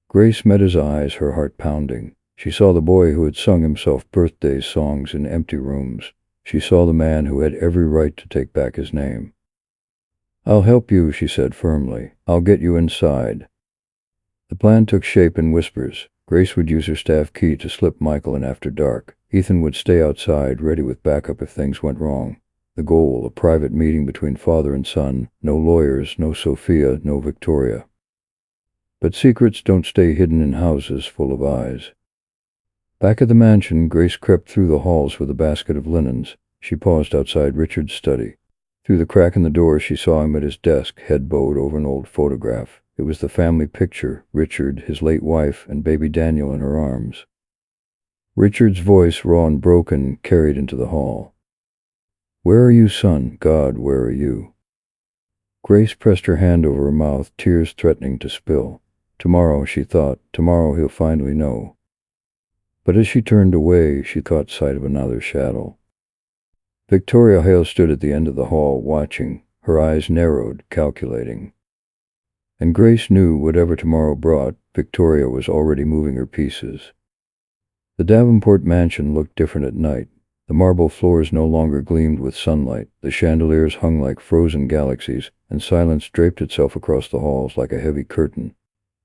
Grace met his eyes, her heart pounding. She saw the boy who had sung himself birthday songs in empty rooms. She saw the man who had every right to take back his name. I'll help you, she said firmly. I'll get you inside. The plan took shape in whispers. Grace would use her staff key to slip Michael in after dark. Ethan would stay outside, ready with backup if things went wrong. The goal, a private meeting between father and son. No lawyers, no Sophia, no Victoria. But secrets don't stay hidden in houses full of eyes. Back at the mansion, Grace crept through the halls with a basket of linens. She paused outside Richard's study. Through the crack in the door, she saw him at his desk, head bowed over an old photograph. It was the family picture, Richard, his late wife, and baby Daniel in her arms. Richard's voice, raw and broken, carried into the hall. Where are you, son? God, where are you? Grace pressed her hand over her mouth, tears threatening to spill. Tomorrow, she thought, tomorrow he'll finally know. But as she turned away, she caught sight of another shadow. Victoria Hale stood at the end of the hall, watching, her eyes narrowed, calculating. And Grace knew whatever tomorrow brought, Victoria was already moving her pieces. The Davenport mansion looked different at night. The marble floors no longer gleamed with sunlight, the chandeliers hung like frozen galaxies, and silence draped itself across the halls like a heavy curtain.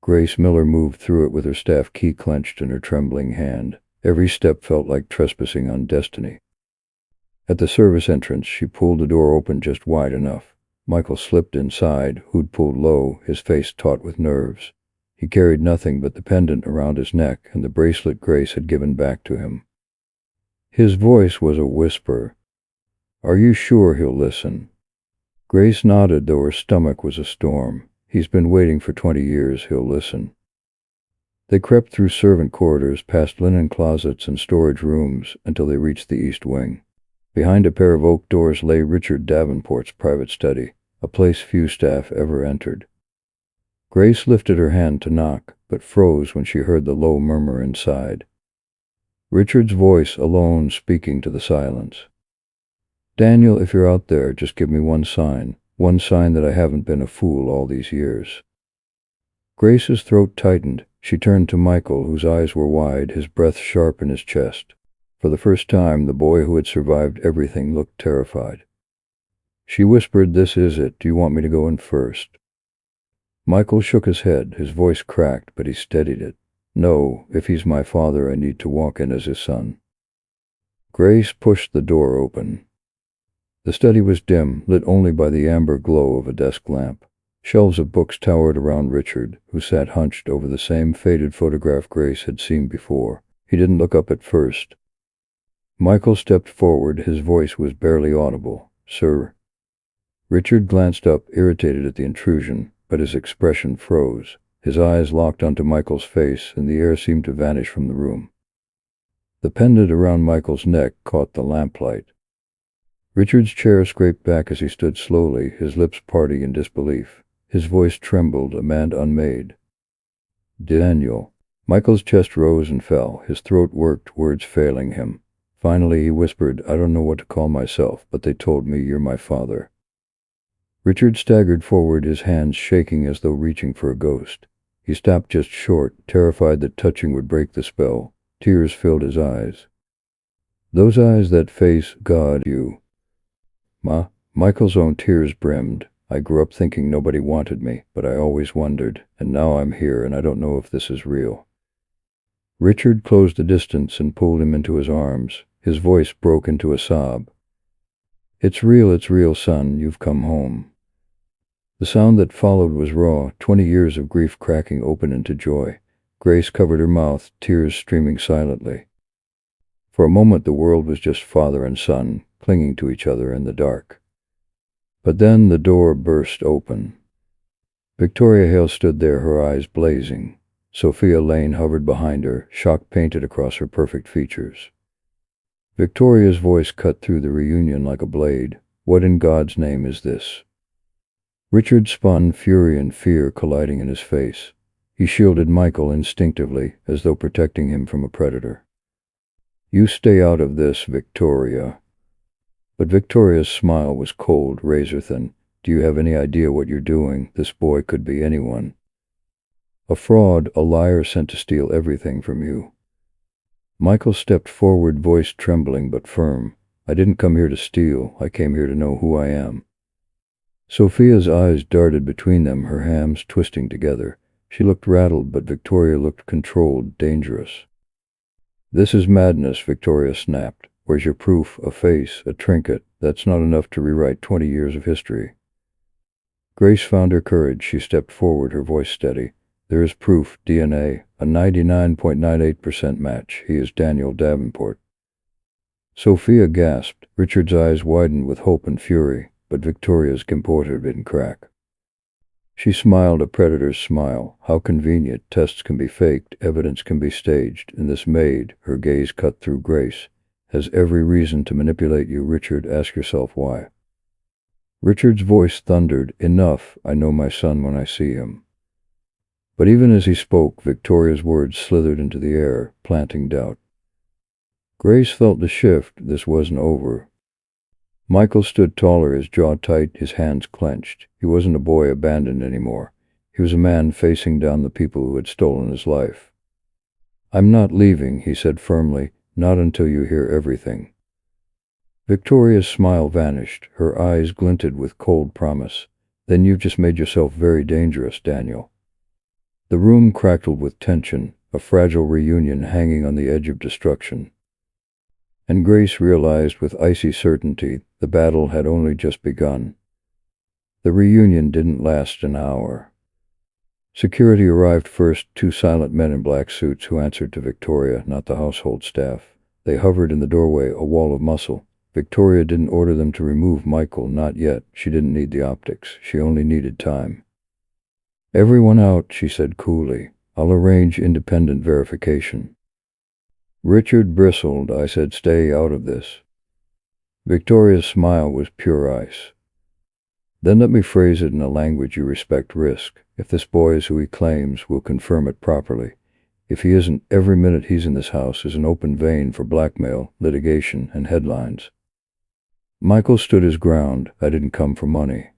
Grace Miller moved through it with her staff key clenched in her trembling hand. Every step felt like trespassing on destiny. At the service entrance, she pulled the door open just wide enough. Michael slipped inside, hood pulled low, his face taut with nerves. He carried nothing but the pendant around his neck and the bracelet Grace had given back to him. His voice was a whisper. Are you sure he'll listen? Grace nodded, though her stomach was a storm. He's been waiting for 20 years, he'll listen. They crept through servant corridors, past linen closets and storage rooms, until they reached the east wing. Behind a pair of oak doors lay Richard Davenport's private study, a place few staff ever entered. Grace lifted her hand to knock, but froze when she heard the low murmur inside. Richard's voice alone speaking to the silence. Daniel, if you're out there, just give me one sign that I haven't been a fool all these years. Grace's throat tightened. She turned to Michael, whose eyes were wide, his breath sharp in his chest. For the first time, the boy who had survived everything looked terrified. She whispered, this is it. Do you want me to go in first? Michael shook his head. His voice cracked, but he steadied it. No, if he's my father, I need to walk in as his son. Grace pushed the door open. The study was dim, lit only by the amber glow of a desk lamp. Shelves of books towered around Richard, who sat hunched over the same faded photograph Grace had seen before. He didn't look up at first. Michael stepped forward. His voice was barely audible. Sir. Richard glanced up, irritated at the intrusion, but his expression froze. His eyes locked onto Michael's face, and the air seemed to vanish from the room. The pendant around Michael's neck caught the lamplight. Richard's chair scraped back as he stood slowly, his lips parting in disbelief. His voice trembled, a man unmade. Daniel. Michael's chest rose and fell, his throat worked, words failing him. Finally he whispered, I don't know what to call myself, but they told me you're my father. Richard staggered forward, his hands shaking as though reaching for a ghost. He stopped just short, terrified that touching would break the spell. Tears filled his eyes. Those eyes, that face, God, you. Michael's own tears brimmed. I grew up thinking nobody wanted me, but I always wondered, and now I'm here and I don't know if this is real. Richard closed the distance and pulled him into his arms. His voice broke into a sob. It's real, son, you've come home. The sound that followed was raw, 20 years of grief cracking open into joy. Grace covered her mouth, tears streaming silently. For a moment the world was just father and son, clinging to each other in the dark. But then the door burst open. Victoria Hale stood there, her eyes blazing. Sophia Lane hovered behind her, shock painted across her perfect features. Victoria's voice cut through the reunion like a blade. What in God's name is this? Richard spun, fury and fear colliding in his face. He shielded Michael instinctively, as though protecting him from a predator. You stay out of this, Victoria. But Victoria's smile was cold, razor-thin. Do you have any idea what you're doing? This boy could be anyone. A fraud, a liar sent to steal everything from you. Michael stepped forward, voice trembling but firm. I didn't come here to steal. I came here to know who I am. Sophia's eyes darted between them, her hands twisting together. She looked rattled, but Victoria looked controlled, dangerous. This is madness, Victoria snapped. Where's your proof? A face, a trinket. That's not enough to rewrite 20 years of history. Grace found her courage. She stepped forward, her voice steady. There is proof, DNA, a 99.98% match. He is Daniel Davenport. Sophia gasped. Richard's eyes widened with hope and fury, but Victoria's composure didn't crack. She smiled, a predator's smile. How convenient. Tests can be faked, evidence can be staged, and this Maid, her gaze cut through Grace, has every reason to manipulate you. Richard, ask yourself why. Richard's voice thundered, enough. I know my son when I see him. But even as he spoke, Victoria's words slithered into the air, planting doubt. Grace felt the shift. This wasn't over. Michael stood taller, his jaw tight, his hands clenched. He wasn't a boy abandoned anymore. He was a man facing down the people who had stolen his life. I'm not leaving, he said firmly, not until you hear everything. Victoria's smile vanished. Her eyes glinted with cold promise. Then you've just made yourself very dangerous, Daniel. The room crackled with tension, a fragile reunion hanging on the edge of destruction. And Grace realized with icy certainty the battle had only just begun. The reunion didn't last an hour. Security arrived first, 2 silent men in black suits who answered to Victoria, not the household staff. They hovered in the doorway, a wall of muscle. Victoria didn't order them to remove Michael, not yet. She didn't need the optics. She only needed time. Everyone out, she said coolly. I'll arrange independent verification. Richard bristled. I said stay out of this. Victoria's smile was pure ice. Then let me phrase it in a language you respect. Risk. If this boy is who he claims, we'll confirm it properly. If he isn't, every minute he's in this house is an open vein for blackmail, litigation, and headlines. Michael stood his ground. I didn't come for money.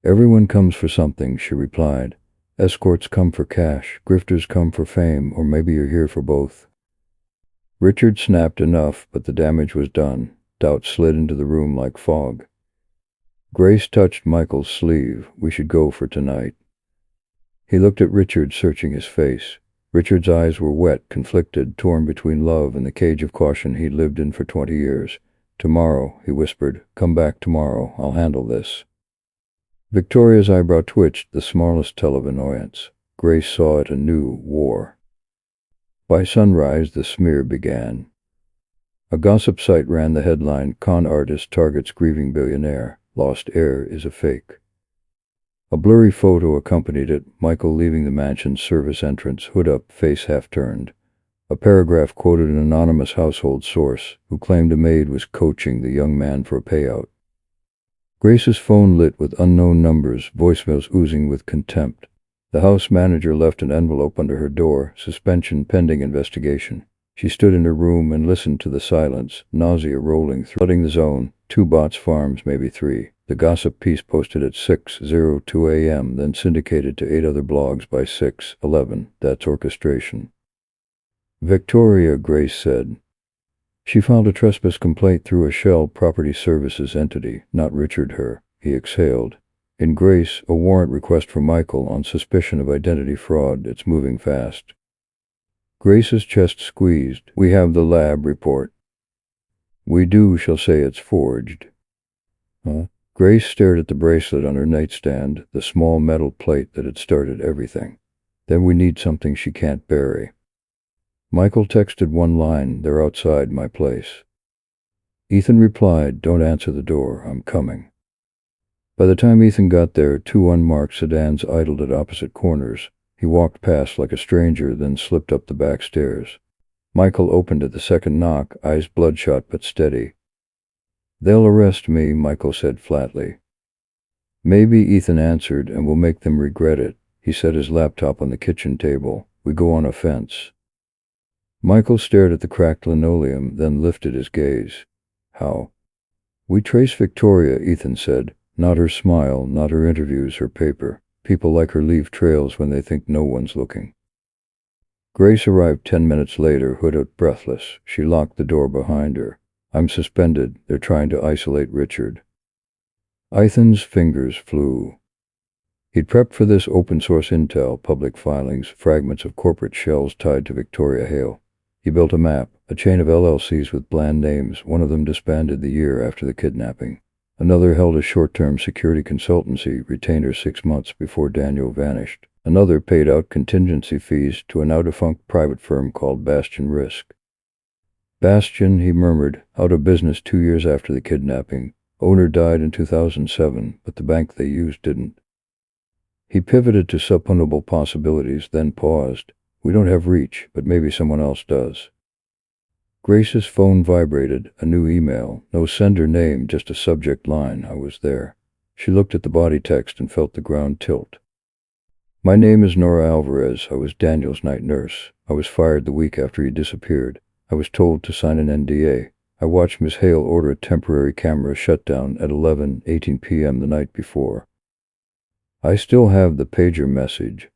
Everyone comes for something, she replied. Escorts come for cash, grifters come for fame, or maybe you're here for both. Richard snapped enough, but the damage was done. Doubt slid into the room like fog. Grace touched Michael's sleeve. We should go for tonight. He looked at Richard, searching his face. Richard's eyes were wet, conflicted, torn between love and the cage of caution he'd lived in for 20 years. Tomorrow, he whispered. Come back tomorrow. I'll handle this. Victoria's eyebrow twitched, the smallest tell of annoyance. Grace saw it anew, war. By sunrise, the smear began. A gossip site ran the headline, "Con artist targets grieving billionaire. Lost heir is a fake." A blurry photo accompanied it, Michael leaving the mansion's service entrance, hood up, face half turned. A paragraph quoted an anonymous household source, who claimed a maid was coaching the young man for a payout. Grace's phone lit with unknown numbers, voicemails oozing with contempt. The house manager left an envelope under her door, suspension pending investigation. She stood in her room and listened to the silence, nausea rolling through, flooding the zone. 2 bots farms, maybe 3. The gossip piece posted at 6:02 a.m., then syndicated to 8 other blogs by 6:11. That's orchestration. Victoria, Grace said. She filed a trespass complaint through a shell property services entity, not Richard Heir. He exhaled. In Grace, a warrant request for Michael on suspicion of identity fraud. It's moving fast. Grace's chest squeezed. We have the lab report. We do, shall say it's forged. Huh? Grace stared at the bracelet on her nightstand, the small metal plate that had started everything. Then we need something she can't bury. Michael texted one line, "They're outside my place." Ethan replied, "Don't answer the door, I'm coming." By the time Ethan got there, 2 unmarked sedans idled at opposite corners. He walked past like a stranger, then slipped up the back stairs. Michael opened at the second knock, eyes bloodshot but steady. "They'll arrest me," Michael said flatly. "Maybe," Ethan answered, "and we'll make them regret it." He set his laptop on the kitchen table. "We go on offense." Michael stared at the cracked linoleum, then lifted his gaze. "How?" "We trace Victoria," Ethan said. "Not her smile, not her interviews, her paper. People like her leave trails when they think no one's looking." Grace arrived 10 minutes later, hooded, breathless. She locked the door behind her. "I'm suspended. They're trying to isolate Richard." Ethan's fingers flew. He'd prepped for this: open source intel, public filings, fragments of corporate shells tied to Victoria Hale. He built a map, a chain of LLCs with bland names. One of them disbanded the year after the kidnapping. Another held a short-term security consultancy, retained her 6 months before Daniel vanished. Another paid out contingency fees to a now-defunct private firm called Bastion Risk. "Bastion," he murmured, "out of business 2 years after the kidnapping. Owner died in 2007, but the bank they used didn't." He pivoted to suppunable possibilities, then paused. "We don't have reach, but maybe someone else does." Grace's phone vibrated. A new email. No sender name, just a subject line, "I was there." She looked at the body text and felt the ground tilt. "My name is Nora Alvarez. I was Daniel's night nurse. I was fired the week after he disappeared. I was told to sign an NDA. I watched Miss Hale order a temporary camera shutdown at 11:18 p.m. the night before. I still have the pager message."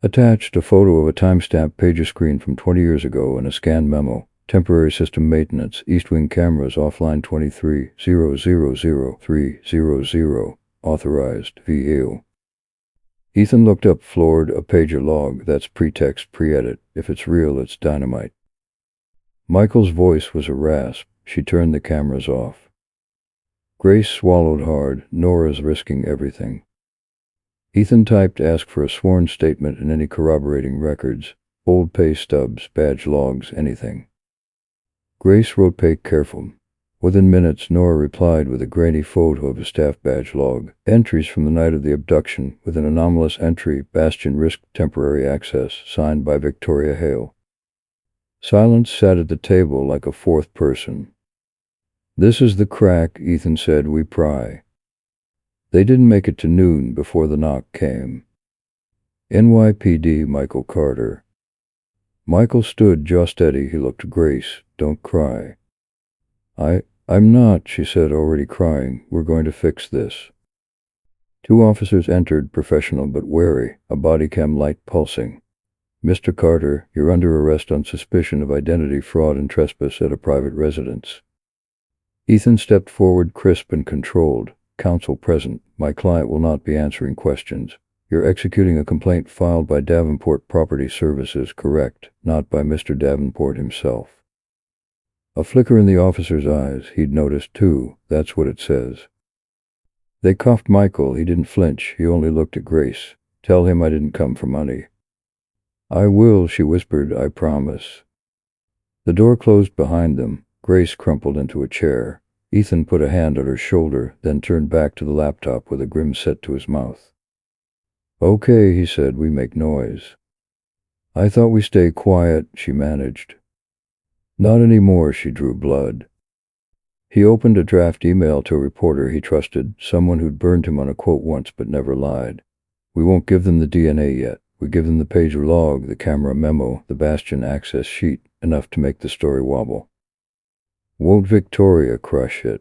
Attached, a photo of a timestamp pager screen from 20 years ago and a scanned memo. "Temporary system maintenance. East Wing cameras offline 23-000-300. Authorized. VL." Ethan looked up, floored. A pager log. That's pretext, pre-edit. If it's real, it's dynamite. Michael's voice was a rasp. She turned the cameras off. Grace swallowed hard. Nora's risking everything. Ethan typed, "Ask for a sworn statement and any corroborating records. Old pay stubs, badge logs, anything." Grace wrote, "Pay careful." Within minutes, Nora replied with a grainy photo of a staff badge log. Entries from the night of the abduction, with an anomalous entry, "Bastion Risk Temporary Access," signed by Victoria Hale. Silence sat at the table like a fourth person. "This is the crack," Ethan said. "We pry." They didn't make it to noon before the knock came. "NYPD, Michael Carter." Michael stood, jaw steady. He looked at Grace. "Don't cry." I'm not," she said, already crying. "We're going to fix this." 2 officers entered, professional but wary, a body cam light pulsing. "Mr. Carter, you're under arrest on suspicion of identity fraud and trespass at a private residence." Ethan stepped forward, crisp and controlled. "Counsel present. My client will not be answering questions. You're executing a complaint filed by Davenport Property Services, correct? Not by Mr. Davenport himself." A flicker in the officer's eyes. He'd noticed too. "That's what it says." They cuffed Michael. He didn't flinch. He only looked at Grace. "Tell him I didn't come for money." "I will," she whispered. "I promise." The door closed behind them. Grace crumpled into a chair. Ethan put a hand on her shoulder, then turned back to the laptop with a grim set to his mouth. "Okay," he said, "we make noise." "I thought we stay quiet," she managed. "Not anymore," she drew blood. He opened a draft email to a reporter he trusted, someone who'd burned him on a quote once but never lied. "We won't give them the DNA yet. We give them the pager log, the camera memo, the Bastion access sheet, enough to make the story wobble." "Won't Victoria crush it?"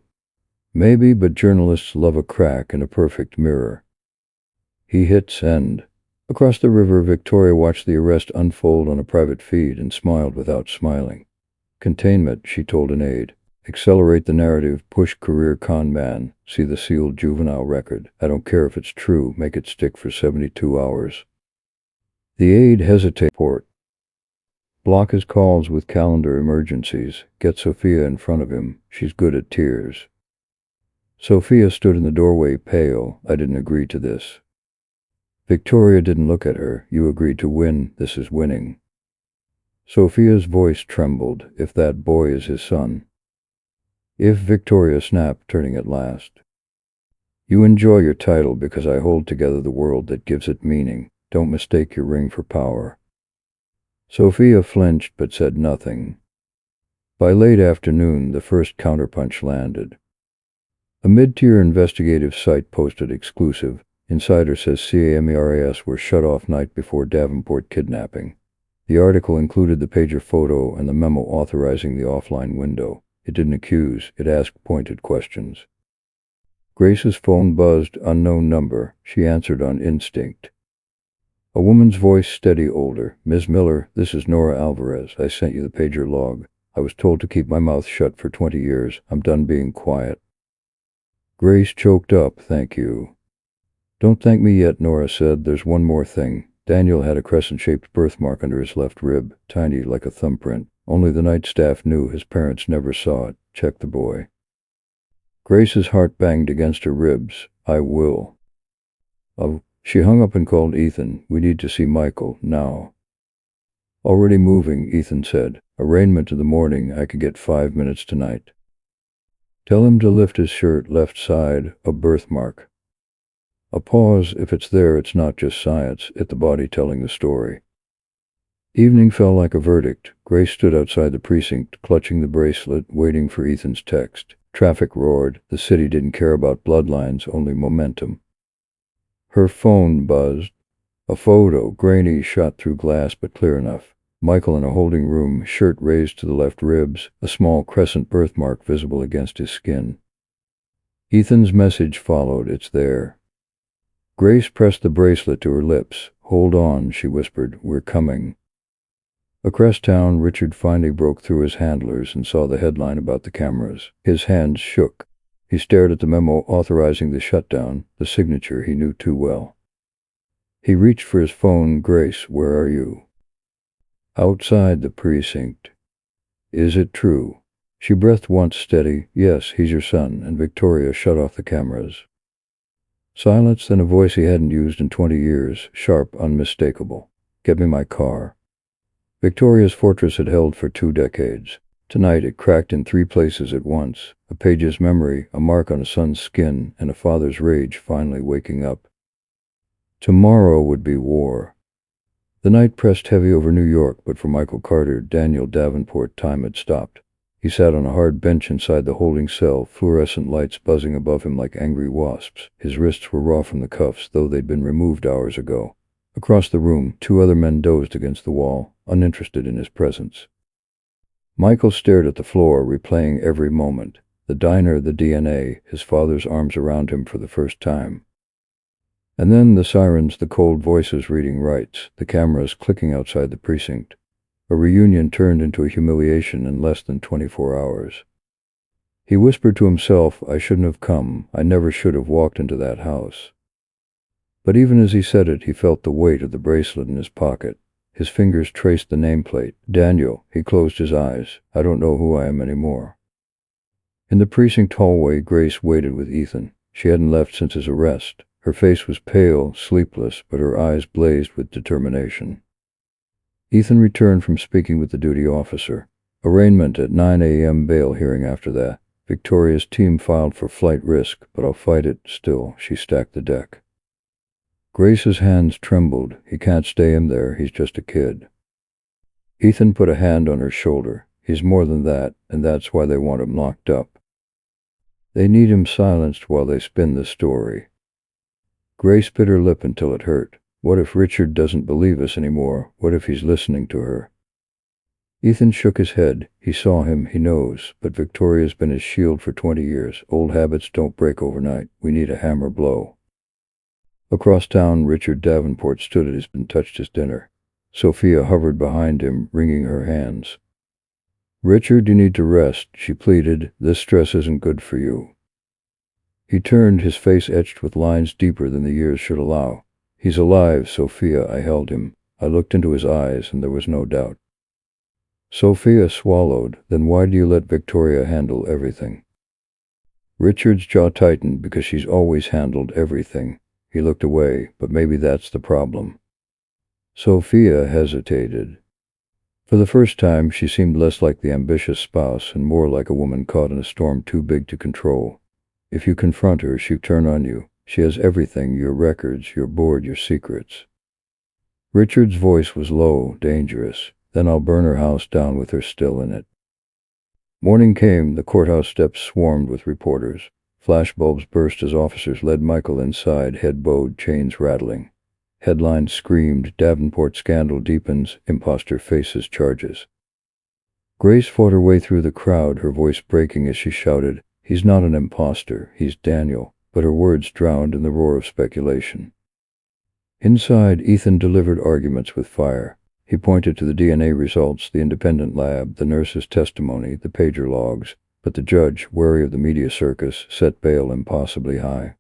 "Maybe, but journalists love a crack in a perfect mirror." He hit send. Across the river, Victoria watched the arrest unfold on a private feed and smiled without smiling. "Containment," she told an aide. "Accelerate the narrative, push career con man, see the sealed juvenile record. I don't care if it's true, make it stick for 72 hours. The aide hesitated. "Block his calls with calendar emergencies. Get Sophia in front of him. She's good at tears." Sophia stood in the doorway, pale. "I didn't agree to this." Victoria didn't look at her. "You agreed to win. This is winning." Sophia's voice trembled. "If that boy is his son." "If," Victoria snapped, turning at last. "You enjoy your title because I hold together the world that gives it meaning. Don't mistake your ring for power." Sophia flinched but said nothing. By late afternoon, the first counterpunch landed. A mid-tier investigative site posted exclusive. Insider says CAMERAS were shut off night before Davenport kidnapping. The article included the pager photo and the memo authorizing the offline window. It didn't accuse, it asked pointed questions. Grace's phone buzzed. Unknown number. She answered on instinct. A woman's voice, steady, older. "Ms. Miller, this is Nora Alvarez. I sent you the pager log. I was told to keep my mouth shut for 20 years. I'm done being quiet." Grace choked up. "Thank you." "Don't thank me yet," Nora said. "There's one more thing. Daniel had a crescent-shaped birthmark under his left rib, tiny like a thumbprint. Only the night staff knew. His parents never saw it. Check the boy." Grace's heart banged against her ribs. "I will." "Oh." She hung up and called Ethan. "We need to see Michael, now." "Already moving," Ethan said. "Arraignment in the morning. I could get 5 minutes tonight." "Tell him to lift his shirt, left side, a birthmark." A pause. "If it's there, it's not just science. It's the body telling the story." Evening fell like a verdict. Grace stood outside the precinct, clutching the bracelet, waiting for Ethan's text. Traffic roared. The city didn't care about bloodlines, only momentum. Her phone buzzed. A photo, grainy, shot through glass but clear enough. Michael in a holding room, shirt raised to the left ribs, a small crescent birthmark visible against his skin. Ethan's message followed. "It's there." Grace pressed the bracelet to her lips. "Hold on," she whispered. "We're coming." Across town, Richard finally broke through his handlers and saw the headline about the cameras. His hands shook. He stared at the memo authorizing the shutdown, the signature he knew too well. He reached for his phone. "Grace, where are you?" "Outside the precinct." "Is it true?" She breathed once, steady. "Yes, he's your son," and Victoria shut off the cameras. Silence, then a voice he hadn't used in 20 years, sharp, unmistakable. "Get me my car." Victoria's fortress had held for 2 decades. Tonight it cracked in 3 places at once. A page's memory, a mark on a son's skin, and a father's rage finally waking up. Tomorrow would be war. The night pressed heavy over New York, but for Michael Carter, Daniel Davenport, time had stopped. He sat on a hard bench inside the holding cell, fluorescent lights buzzing above him like angry wasps. His wrists were raw from the cuffs, though they'd been removed hours ago. Across the room, 2 other men dozed against the wall, uninterested in his presence. Michael stared at the floor, replaying every moment. The diner, the DNA, his father's arms around him for the first time. And then the sirens, the cold voices reading rights, the cameras clicking outside the precinct. A reunion turned into a humiliation in less than 24 hours. He whispered to himself, "I shouldn't have come. I never should have walked into that house." But even as he said it, he felt the weight of the bracelet in his pocket. His fingers traced the nameplate. "Daniel." He closed his eyes. "I don't know who I am anymore." In the precinct hallway, Grace waited with Ethan. She hadn't left since his arrest. Her face was pale, sleepless, but her eyes blazed with determination. Ethan returned from speaking with the duty officer. Arraignment at 9 a.m. bail hearing after that. Victoria's team filed for flight risk, but I'll fight it still. She stacked the deck. Grace's hands trembled. He can't stay in there. He's just a kid. Ethan put a hand on her shoulder. He's more than that, and that's why they want him locked up. They need him silenced while they spin the story. Grace bit her lip until it hurt. What if Richard doesn't believe us anymore? What if he's listening to her? Ethan shook his head. He saw him, he knows, but Victoria's been his shield for 20 years. Old habits don't break overnight. We need a hammer blow. Across town, Richard Davenport stood at his and touched his dinner. Sophia hovered behind him, wringing her hands. Richard, you need to rest, she pleaded. This stress isn't good for you. He turned, his face etched with lines deeper than the years should allow. He's alive, Sophia, I held him. I looked into his eyes, and there was no doubt. Sophia swallowed. Then why do you let Victoria handle everything? Richard's jaw tightened because she's always handled everything. He looked away, but maybe that's the problem. Sophia hesitated. For the first time, she seemed less like the ambitious spouse and more like a woman caught in a storm too big to control. If you confront her, she'll turn on you. She has everything, your records, your board, your secrets. Richard's voice was low, dangerous. Then I'll burn her house down with her still in it. Morning came. The courthouse steps swarmed with reporters. Flashbulbs burst as officers led Michael inside, head bowed, chains rattling. Headlines screamed, Davenport scandal deepens, imposter faces charges. Grace fought her way through the crowd, her voice breaking as she shouted, he's not an imposter, he's Daniel, but her words drowned in the roar of speculation. Inside, Ethan delivered arguments with fire. He pointed to the DNA results, the independent lab, the nurse's testimony, the pager logs, but the judge, wary of the media circus, set bail impossibly high.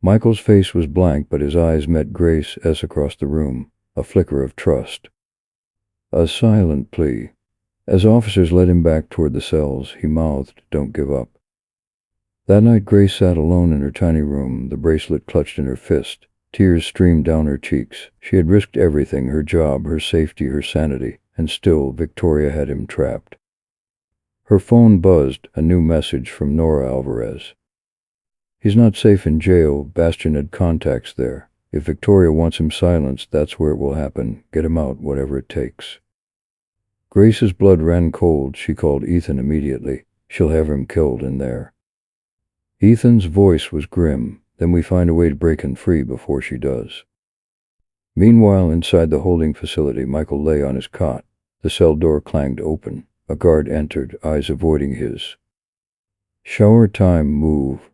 Michael's face was blank, but his eyes met Grace's across the room, a flicker of trust. A silent plea. As officers led him back toward the cells, he mouthed, don't give up. That night Grace sat alone in her tiny room, the bracelet clutched in her fist. Tears streamed down her cheeks. She had risked everything, her job, her safety, her sanity, and still Victoria had him trapped. Her phone buzzed, a new message from Nora Alvarez. He's not safe in jail. Bastian had contacts there. If Victoria wants him silenced, that's where it will happen. Get him out, whatever it takes. Grace's blood ran cold. She called Ethan immediately. She'll have him killed in there. Ethan's voice was grim. Then we find a way to break him free before she does. Meanwhile, inside the holding facility, Michael lay on his cot. The cell door clanged open. A guard entered, eyes avoiding his. Shower time, move.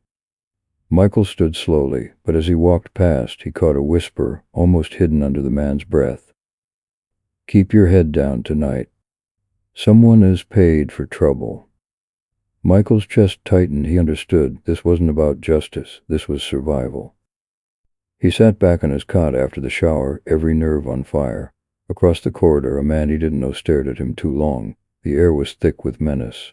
Michael stood slowly, but as he walked past, he caught a whisper, almost hidden under the man's breath. Keep your head down tonight. Someone is paid for trouble. Michael's chest tightened. He understood. This wasn't about justice. This was survival. He sat back on his cot after the shower, every nerve on fire. Across the corridor, a man he didn't know stared at him too long. The air was thick with menace.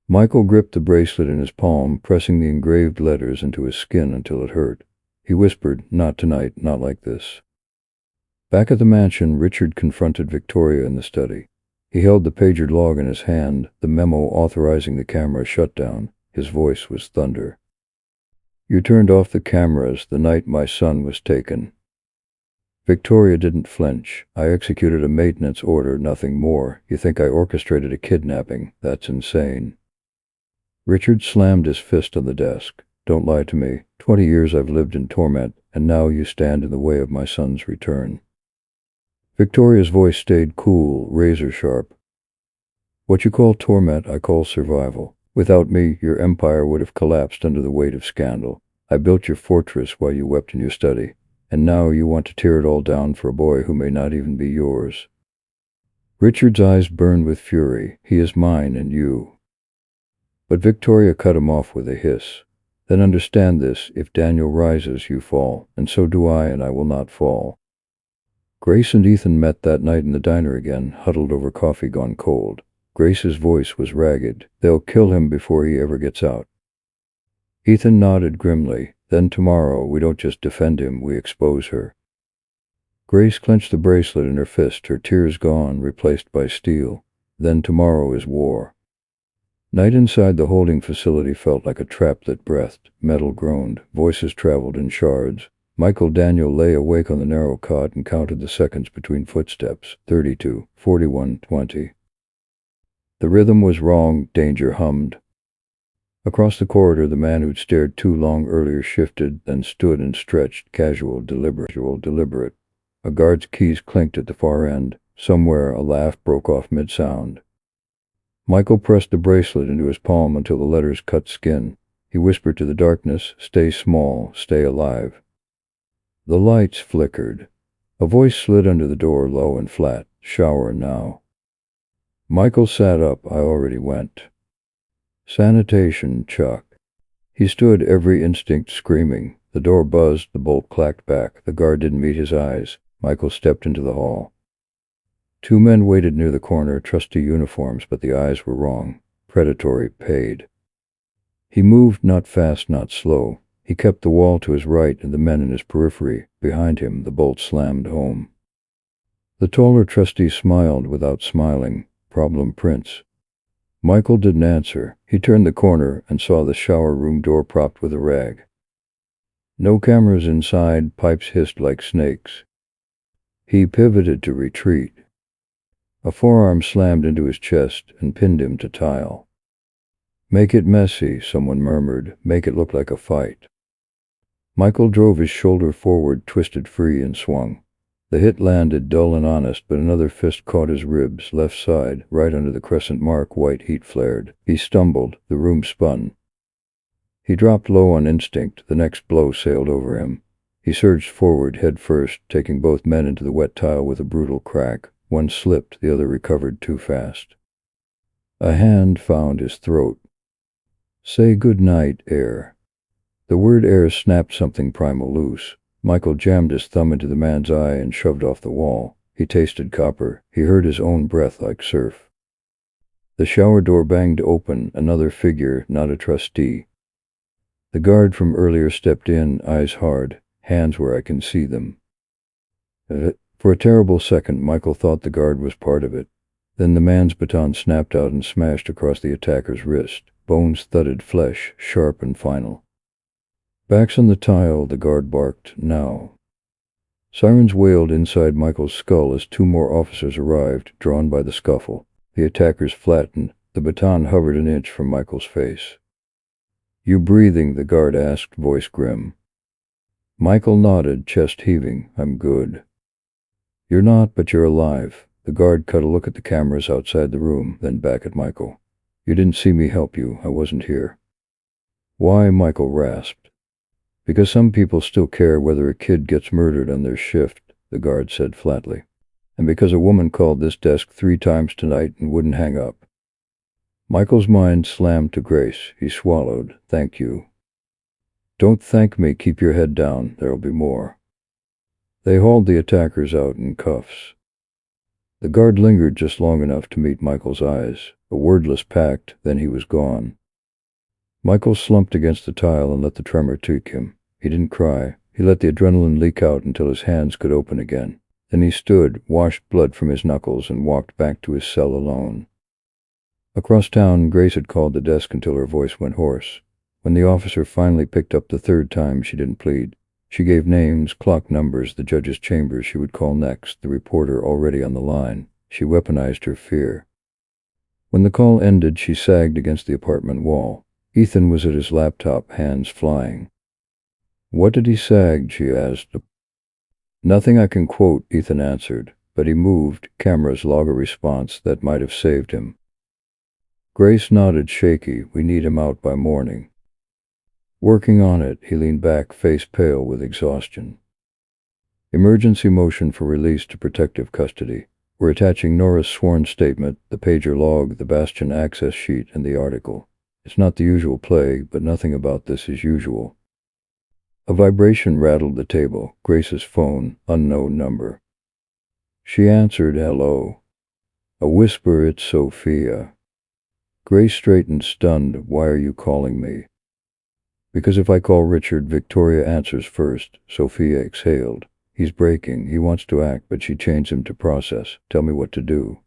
Michael gripped the bracelet in his palm, pressing the engraved letters into his skin until it hurt. He whispered, not tonight, not like this. Back at the mansion, Richard confronted Victoria in the study. He held the pagered log in his hand, the memo authorizing the camera shutdown. His voice was thunder. You turned off the cameras the night my son was taken. Victoria didn't flinch. I executed a maintenance order, nothing more. You think I orchestrated a kidnapping? That's insane. Richard slammed his fist on the desk. Don't lie to me. 20 years I've lived in torment, and now you stand in the way of my son's return. Victoria's voice stayed cool, razor sharp. What you call torment, I call survival. Without me, your empire would have collapsed under the weight of scandal. I built your fortress while you wept in your study, and now you want to tear it all down for a boy who may not even be yours. Richard's eyes burned with fury. He is mine and you. But Victoria cut him off with a hiss. Then understand this, if Daniel rises, you fall, and so do I, and I will not fall. Grace and Ethan met that night in the diner again, huddled over coffee gone cold. Grace's voice was ragged. They'll kill him before he ever gets out. Ethan nodded grimly. Then tomorrow, we don't just defend him, we expose her. Grace clenched the bracelet in her fist, her tears gone, replaced by steel. Then tomorrow is war. Night inside the holding facility felt like a trap that breathed. Metal groaned. Voices traveled in shards. Michael Daniel lay awake on the narrow cot and counted the seconds between footsteps. 32, 41, 20. The rhythm was wrong. Danger hummed. Across the corridor, the man who'd stared too long earlier shifted, then stood and stretched, casual, deliberate. A guard's keys clinked at the far end. Somewhere, a laugh broke off mid-sound. Michael pressed the bracelet into his palm until the letters cut skin. He whispered to the darkness, "Stay small, stay alive." The lights flickered. A voice slid under the door, low and flat. "Shower now." Michael sat up. "I already went." "Sanitation, Chuck." He stood, every instinct screaming. The door buzzed, the bolt clacked back. The guard didn't meet his eyes. Michael stepped into the hall. Two men waited near the corner, trusty uniforms, but the eyes were wrong. Predatory, paid. He moved, not fast, not slow. He kept the wall to his right and the men in his periphery. Behind him, the bolt slammed home. The taller trustee smiled without smiling. "Problem, Prince." Michael didn't answer. He turned the corner and saw the shower room door propped with a rag. No cameras inside, pipes hissed like snakes. He pivoted to retreat. A forearm slammed into his chest and pinned him to tile. "Make it messy," someone murmured. "Make it look like a fight." Michael drove his shoulder forward, twisted free, and swung. The hit landed, dull and honest, but another fist caught his ribs, left side, right under the crescent mark. White heat flared. He stumbled. The room spun. He dropped low on instinct. The next blow sailed over him. He surged forward, head first, taking both men into the wet tile with a brutal crack. One slipped, the other recovered too fast. A hand found his throat. "Say good night, Heir." The word Heir snapped something primal loose. Michael jammed his thumb into the man's eye and shoved off the wall. He tasted copper. He heard his own breath like surf. The shower door banged open. Another figure, not a trustee. The guard from earlier stepped in, eyes hard, hands where I can see them. For a terrible second, Michael thought the guard was part of it. Then the man's baton snapped out and smashed across the attacker's wrist. Bones thudded, flesh, sharp and final. Backs on the tile, the guard barked, "Now." Sirens wailed inside Michael's skull as two more officers arrived, drawn by the scuffle. The attackers flattened. The baton hovered an inch from Michael's face. "You breathing?" the guard asked, voice grim. Michael nodded, chest heaving. "I'm good." "You're not, but you're alive." The guard cut a look at the cameras outside the room, then back at Michael. "You didn't see me help you. I wasn't here." "Why?" Michael rasped. "Because some people still care whether a kid gets murdered on their shift," the guard said flatly. "And because a woman called this desk 3 times tonight and wouldn't hang up." Michael's mind slammed to Grace. He swallowed. "Thank you." "Don't thank me. Keep your head down. There'll be more." They hauled the attackers out in cuffs. The guard lingered just long enough to meet Michael's eyes. A wordless pact, then he was gone. Michael slumped against the tile and let the tremor tweak him. He didn't cry. He let the adrenaline leak out until his hands could open again. Then he stood, washed blood from his knuckles, and walked back to his cell alone. Across town, Grace had called the desk until her voice went hoarse. When the officer finally picked up the 3rd time, she didn't plead. She gave names, clock numbers, the judge's chambers she would call next, the reporter already on the line. She weaponized her fear. When the call ended, she sagged against the apartment wall. Ethan was at his laptop, hands flying. "What did he sag?" she asked. "Nothing I can quote," Ethan answered, but he moved. Cameras log a response that might have saved him. Grace nodded, shaky. "We need him out by morning." "Working on it." He leaned back, face pale with exhaustion. "Emergency motion for release to protective custody. We're attaching Nora's sworn statement, the pager log, the Bastion access sheet, and the article. It's not the usual play, but nothing about this is usual." A vibration rattled the table. Grace's phone, unknown number. She answered, "Hello." A whisper, "It's Sophia." Grace straightened, stunned. "Why are you calling me?" "Because if I call Richard, Victoria answers first." Sophia exhaled. "He's breaking. He wants to act, but she chains him to process. Tell me what to do."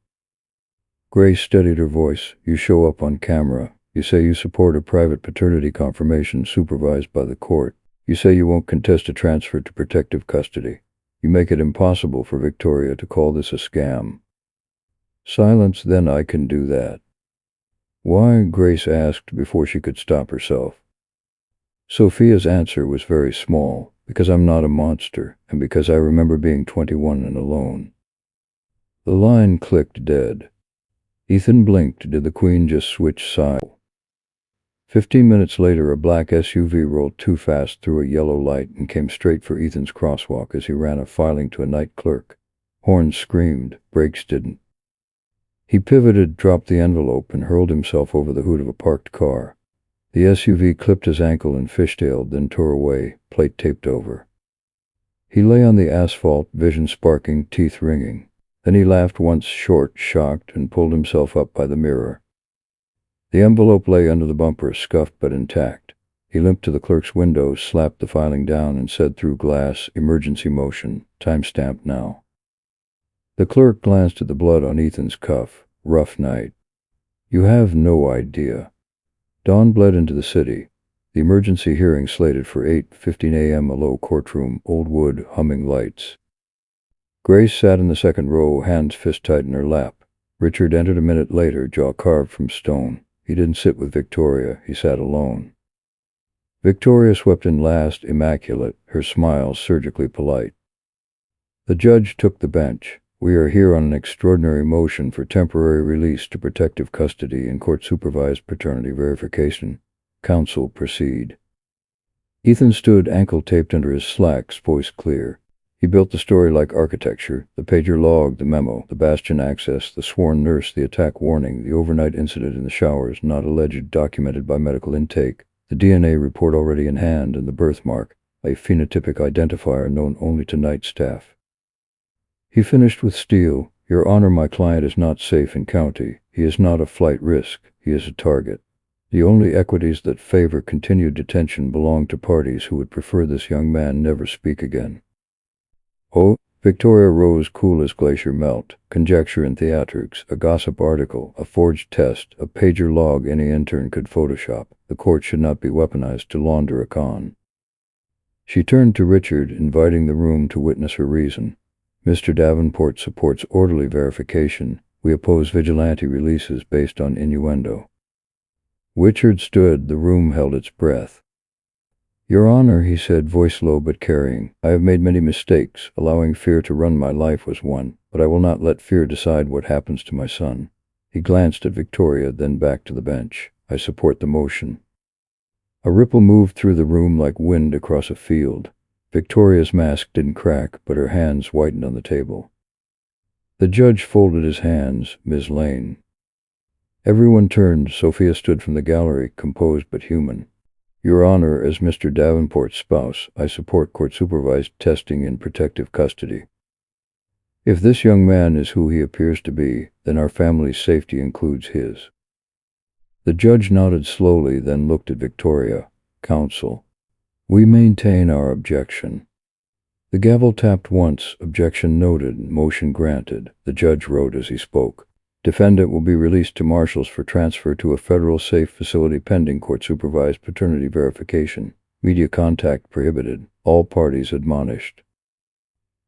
Grace steadied her voice. You show up on camera. You say you support a private paternity confirmation supervised by the court. You say you won't contest a transfer to protective custody. You make it impossible for Victoria to call this a scam. Silence, then I can do that. Why? Grace asked before she could stop herself. Sophia's answer was very small. Because I'm not a monster, and because I remember being 21 and alone. The line clicked dead. Ethan blinked. Did the Queen just switch sides? 15 minutes later, a black SUV rolled too fast through a yellow light and came straight for Ethan's crosswalk as he ran a filing to a night clerk. Horns screamed, brakes didn't. He pivoted, dropped the envelope, and hurled himself over the hood of a parked car. The SUV clipped his ankle and fishtailed, then tore away, plate taped over. He lay on the asphalt, vision sparking, teeth ringing. Then he laughed once, short, shocked, and pulled himself up by the mirror. The envelope lay under the bumper, scuffed but intact. He limped to the clerk's window, slapped the filing down, and said through glass, "Emergency motion, timestamp now." The clerk glanced at the blood on Ethan's cuff. Rough night. You have no idea. Dawn bled into the city. The emergency hearing slated for 8:15 a.m. A low courtroom, old wood, humming lights. Grace sat in the second row, hands fist tight in her lap. Richard entered a minute later, jaw carved from stone. He didn't sit with Victoria. He sat alone. Victoria swept in last, immaculate, her smile surgically polite. The judge took the bench. We are here on an extraordinary motion for temporary release to protective custody and court-supervised paternity verification. Counsel, proceed. Ethan stood, ankle taped under his slacks, voice clear. He built the story like architecture: the pager log, the memo, the bastion access, the sworn nurse, the attack warning, the overnight incident in the showers, not alleged, documented by medical intake, the DNA report already in hand, and the birthmark, a phenotypic identifier known only to night staff. He finished with steel. Your Honor, my client is not safe in county. He is not a flight risk. He is a target. The only equities that favor continued detention belong to parties who would prefer this young man never speak again. Oh, Victoria rose, cool as glacier melt. Conjecture and theatrics, a gossip article, a forged test, a pager log any intern could Photoshop. The court should not be weaponized to launder a con. She turned to Richard, inviting the room to witness her reason. Mr. Davenport supports orderly verification. We oppose vigilante releases based on innuendo. Richard stood. The room held its breath. Your Honor, he said, voice low but carrying, I have made many mistakes. Allowing fear to run my life was one, but I will not let fear decide what happens to my son. He glanced at Victoria, then back to the bench. I support the motion. A ripple moved through the room like wind across a field. Victoria's mask didn't crack, but her hands whitened on the table. The judge folded his hands. Ms. Lane. Everyone turned. Sophia stood from the gallery, composed but human. Your Honor, as Mr. Davenport's spouse, I support court-supervised testing in protective custody. If this young man is who he appears to be, then our family's safety includes his. The judge nodded slowly, then looked at Victoria. Counsel. We maintain our objection. The gavel tapped once. Objection noted. Motion granted. The judge wrote as he spoke. Defendant will be released to marshals for transfer to a federal safe facility pending court-supervised paternity verification. Media contact prohibited. All parties admonished.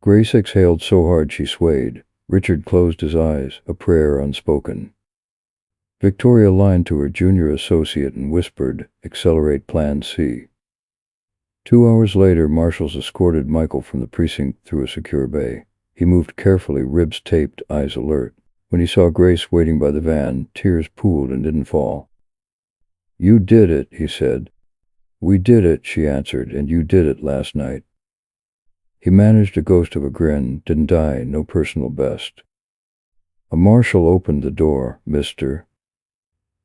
Grace exhaled so hard she swayed. Richard closed his eyes, a prayer unspoken. Victoria lied to her junior associate and whispered, accelerate Plan C. 2 hours later, marshals escorted Michael from the precinct through a secure bay. He moved carefully, ribs taped, eyes alert. When he saw Grace waiting by the van, tears pooled and didn't fall. You did it, he said. We did it, she answered, and you did it last night. He managed a ghost of a grin. Didn't die, no personal best. A marshal opened the door. Mr.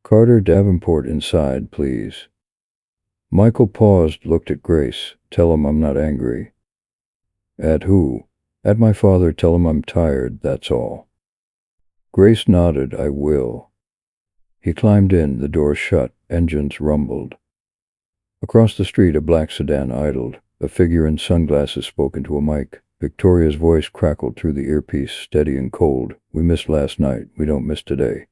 Carter Davenport inside, please. Michael paused, looked at Grace. Tell him I'm not angry. At who? At my father. Tell him I'm tired, that's all. Grace nodded. I will. He climbed in. The door shut. Engines rumbled. Across the street, a black sedan idled. A figure in sunglasses spoke into a mic. Victoria's voice crackled through the earpiece, steady and cold. "We missed last night. We don't miss today."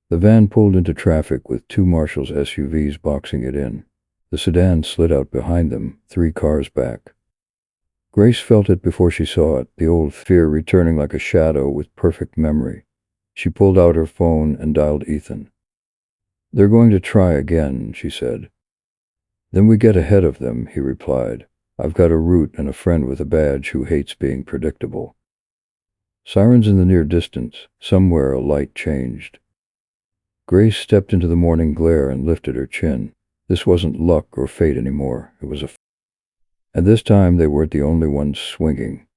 The van pulled into traffic with two marshals' SUVs boxing it in. The sedan slid out behind them, 3 cars back. Grace felt it before she saw it, the old fear returning like a shadow with perfect memory. She pulled out her phone and dialed Ethan. "They're going to try again," she said. "Then we get ahead of them," he replied. "I've got a route and a friend with a badge who hates being predictable." Sirens in the near distance. Somewhere a light changed. Grace stepped into the morning glare and lifted her chin. This wasn't luck or fate anymore. It was and this time they weren't the only ones swinging.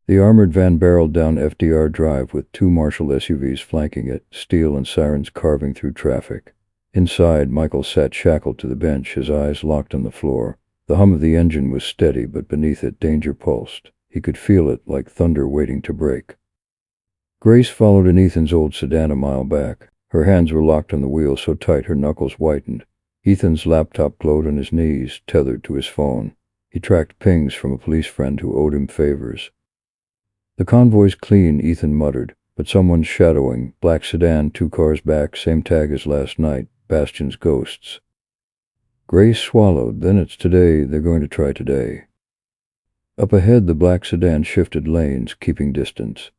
The armored van barreled down FDR Drive with 2 marshal SUVs flanking it, steel and sirens carving through traffic. Inside, Michael sat shackled to the bench, his eyes locked on the floor. The hum of the engine was steady, but beneath it danger pulsed. He could feel it like thunder waiting to break. Grace followed in Ethan's old sedan a mile back. Her hands were locked on the wheel so tight her knuckles whitened. Ethan's laptop glowed on his knees, tethered to his phone. He tracked pings from a police friend who owed him favors. "The convoy's clean," Ethan muttered, "but someone's shadowing. Black sedan, 2 cars back, same tag as last night. Bastion's ghosts." Grace swallowed. "Then it's today. They're going to try today." Up ahead, the black sedan shifted lanes, keeping distance.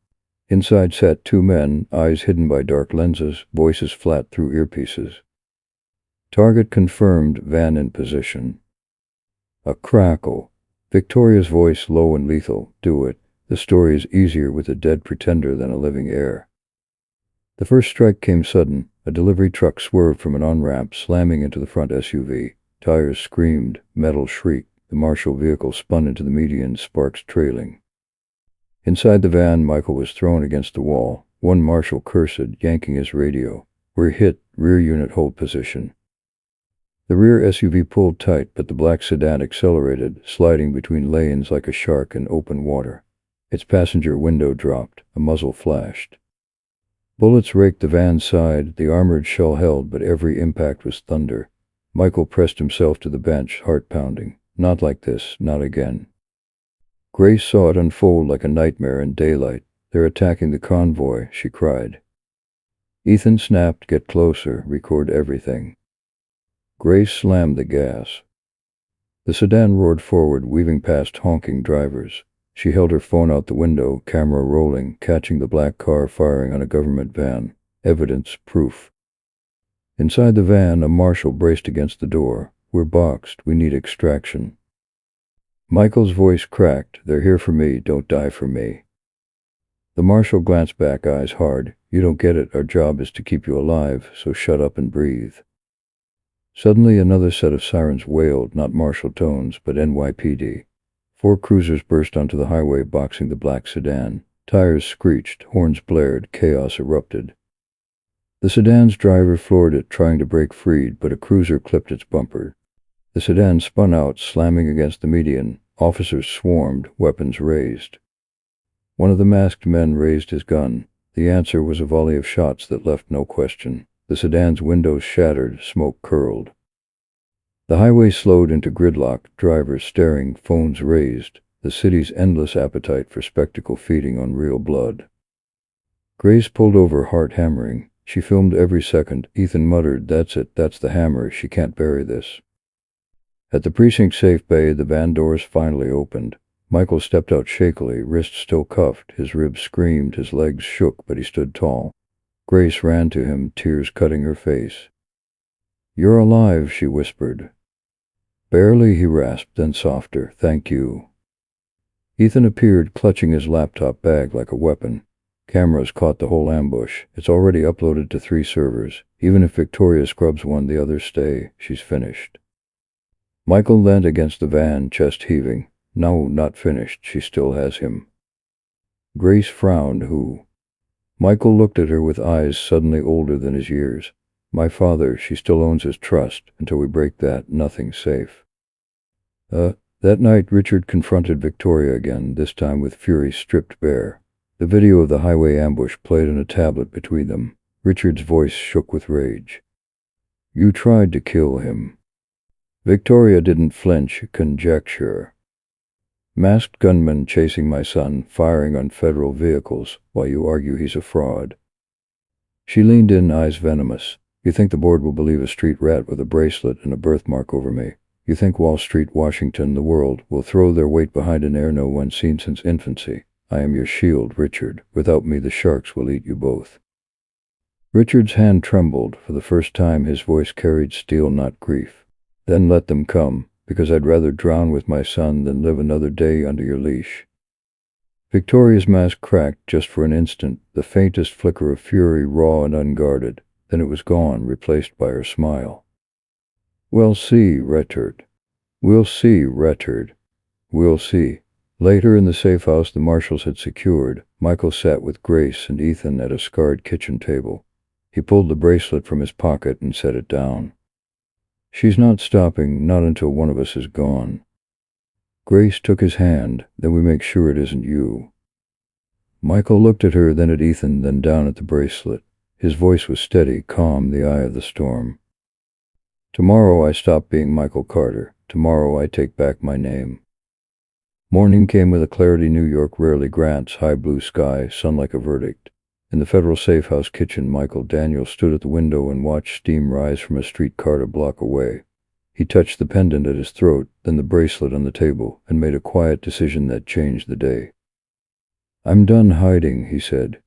Inside sat 2 men, eyes hidden by dark lenses, voices flat through earpieces. "Target confirmed, van in position." A crackle. Victoria's voice, low and lethal. "Do it. The story is easier with a dead pretender than a living heir." The first strike came sudden. A delivery truck swerved from an on-ramp, slamming into the front SUV. Tires screamed, metal shrieked. The marshal vehicle spun into the median, sparks trailing. Inside the van, Michael was thrown against the wall. One marshal cursed, yanking his radio. "We're hit. Rear unit hold position." The rear SUV pulled tight, but the black sedan accelerated, sliding between lanes like a shark in open water. Its passenger window dropped. A muzzle flashed. Bullets raked the van's side. The armored shell held, but every impact was thunder. Michael pressed himself to the bench, heart pounding. Not like this. Not again. Grace saw it unfold like a nightmare in daylight. "They're attacking the convoy," she cried. Ethan snapped, "Get closer. Record everything." Grace slammed the gas. The sedan roared forward, weaving past honking drivers. She held her phone out the window, camera rolling, catching the black car firing on a government van. Evidence, proof. Inside the van, a marshal braced against the door. "We're boxed. We need extraction." Michael's voice cracked. "They're here for me. Don't die for me." The marshal glanced back, eyes hard. "You don't get it. Our job is to keep you alive, so shut up and breathe." Suddenly another set of sirens wailed, not martial tones, but NYPD. 4 cruisers burst onto the highway, boxing the black sedan. Tires screeched, horns blared, chaos erupted. The sedan's driver floored it, trying to break free, but a cruiser clipped its bumper. The sedan spun out, slamming against the median. Officers swarmed, weapons raised. One of the masked men raised his gun. The answer was a volley of shots that left no question. The sedan's windows shattered, smoke curled. The highway slowed into gridlock, drivers staring, phones raised, the city's endless appetite for spectacle feeding on real blood. Grace pulled over, heart hammering. She filmed every second. Ethan muttered, "That's it, that's the hammer, she can't bury this." At the precinct safe bay, the van doors finally opened. Michael stepped out shakily, wrists still cuffed, his ribs screamed, his legs shook, but he stood tall. Grace ran to him, tears cutting her face. "You're alive," she whispered. "Barely," he rasped, then softer, "Thank you." Ethan appeared, clutching his laptop bag like a weapon. Cameras caught the whole ambush. It's already uploaded to 3 servers. Even if Victoria scrubs one, the others stay. She's finished. Michael leaned against the van, chest heaving. No, not finished. She still has him. Grace frowned. "Who?" Michael looked at her with eyes suddenly older than his years. "My father. She still owns his trust. Until we break that, nothing's safe." That night, Richard confronted Victoria again, this time with fury stripped bare. The video of the highway ambush played on a tablet between them. Richard's voice shook with rage. "You tried to kill him." Victoria didn't flinch. "Conjecture." Masked gunmen chasing my son, firing on federal vehicles, while you argue he's a fraud. She leaned in, eyes venomous. You think the board will believe a street rat with a bracelet and a birthmark over me? You think Wall Street, Washington, the world will throw their weight behind an heir no one's seen since infancy? I am your shield, Richard. Without me, the sharks will eat you both. Richard's hand trembled. For the first time, his voice carried steel, not grief. Then let them come, because I'd rather drown with my son than live another day under your leash. Victoria's mask cracked just for an instant, the faintest flicker of fury, raw and unguarded. Then it was gone, replaced by her smile. We'll see, Richard. We'll see, Richard. We'll see. Later, in the safe house the marshals had secured, Michael sat with Grace and Ethan at a scarred kitchen table. He pulled the bracelet from his pocket and set it down. She's not stopping, not until one of us is gone. Grace took his hand. Then we make sure it isn't you. Michael looked at her, then at Ethan, then down at the bracelet. His voice was steady, calm, the eye of the storm. Tomorrow I stop being Michael Carter. Tomorrow I take back my name. Morning came with a clarity New York rarely grants, high blue sky, sun like a verdict. In the federal safe house kitchen, Michael Daniel stood at the window and watched steam rise from a street cart a block away. He touched the pendant at his throat, then the bracelet on the table, and made a quiet decision that changed the day. I'm done hiding, he said.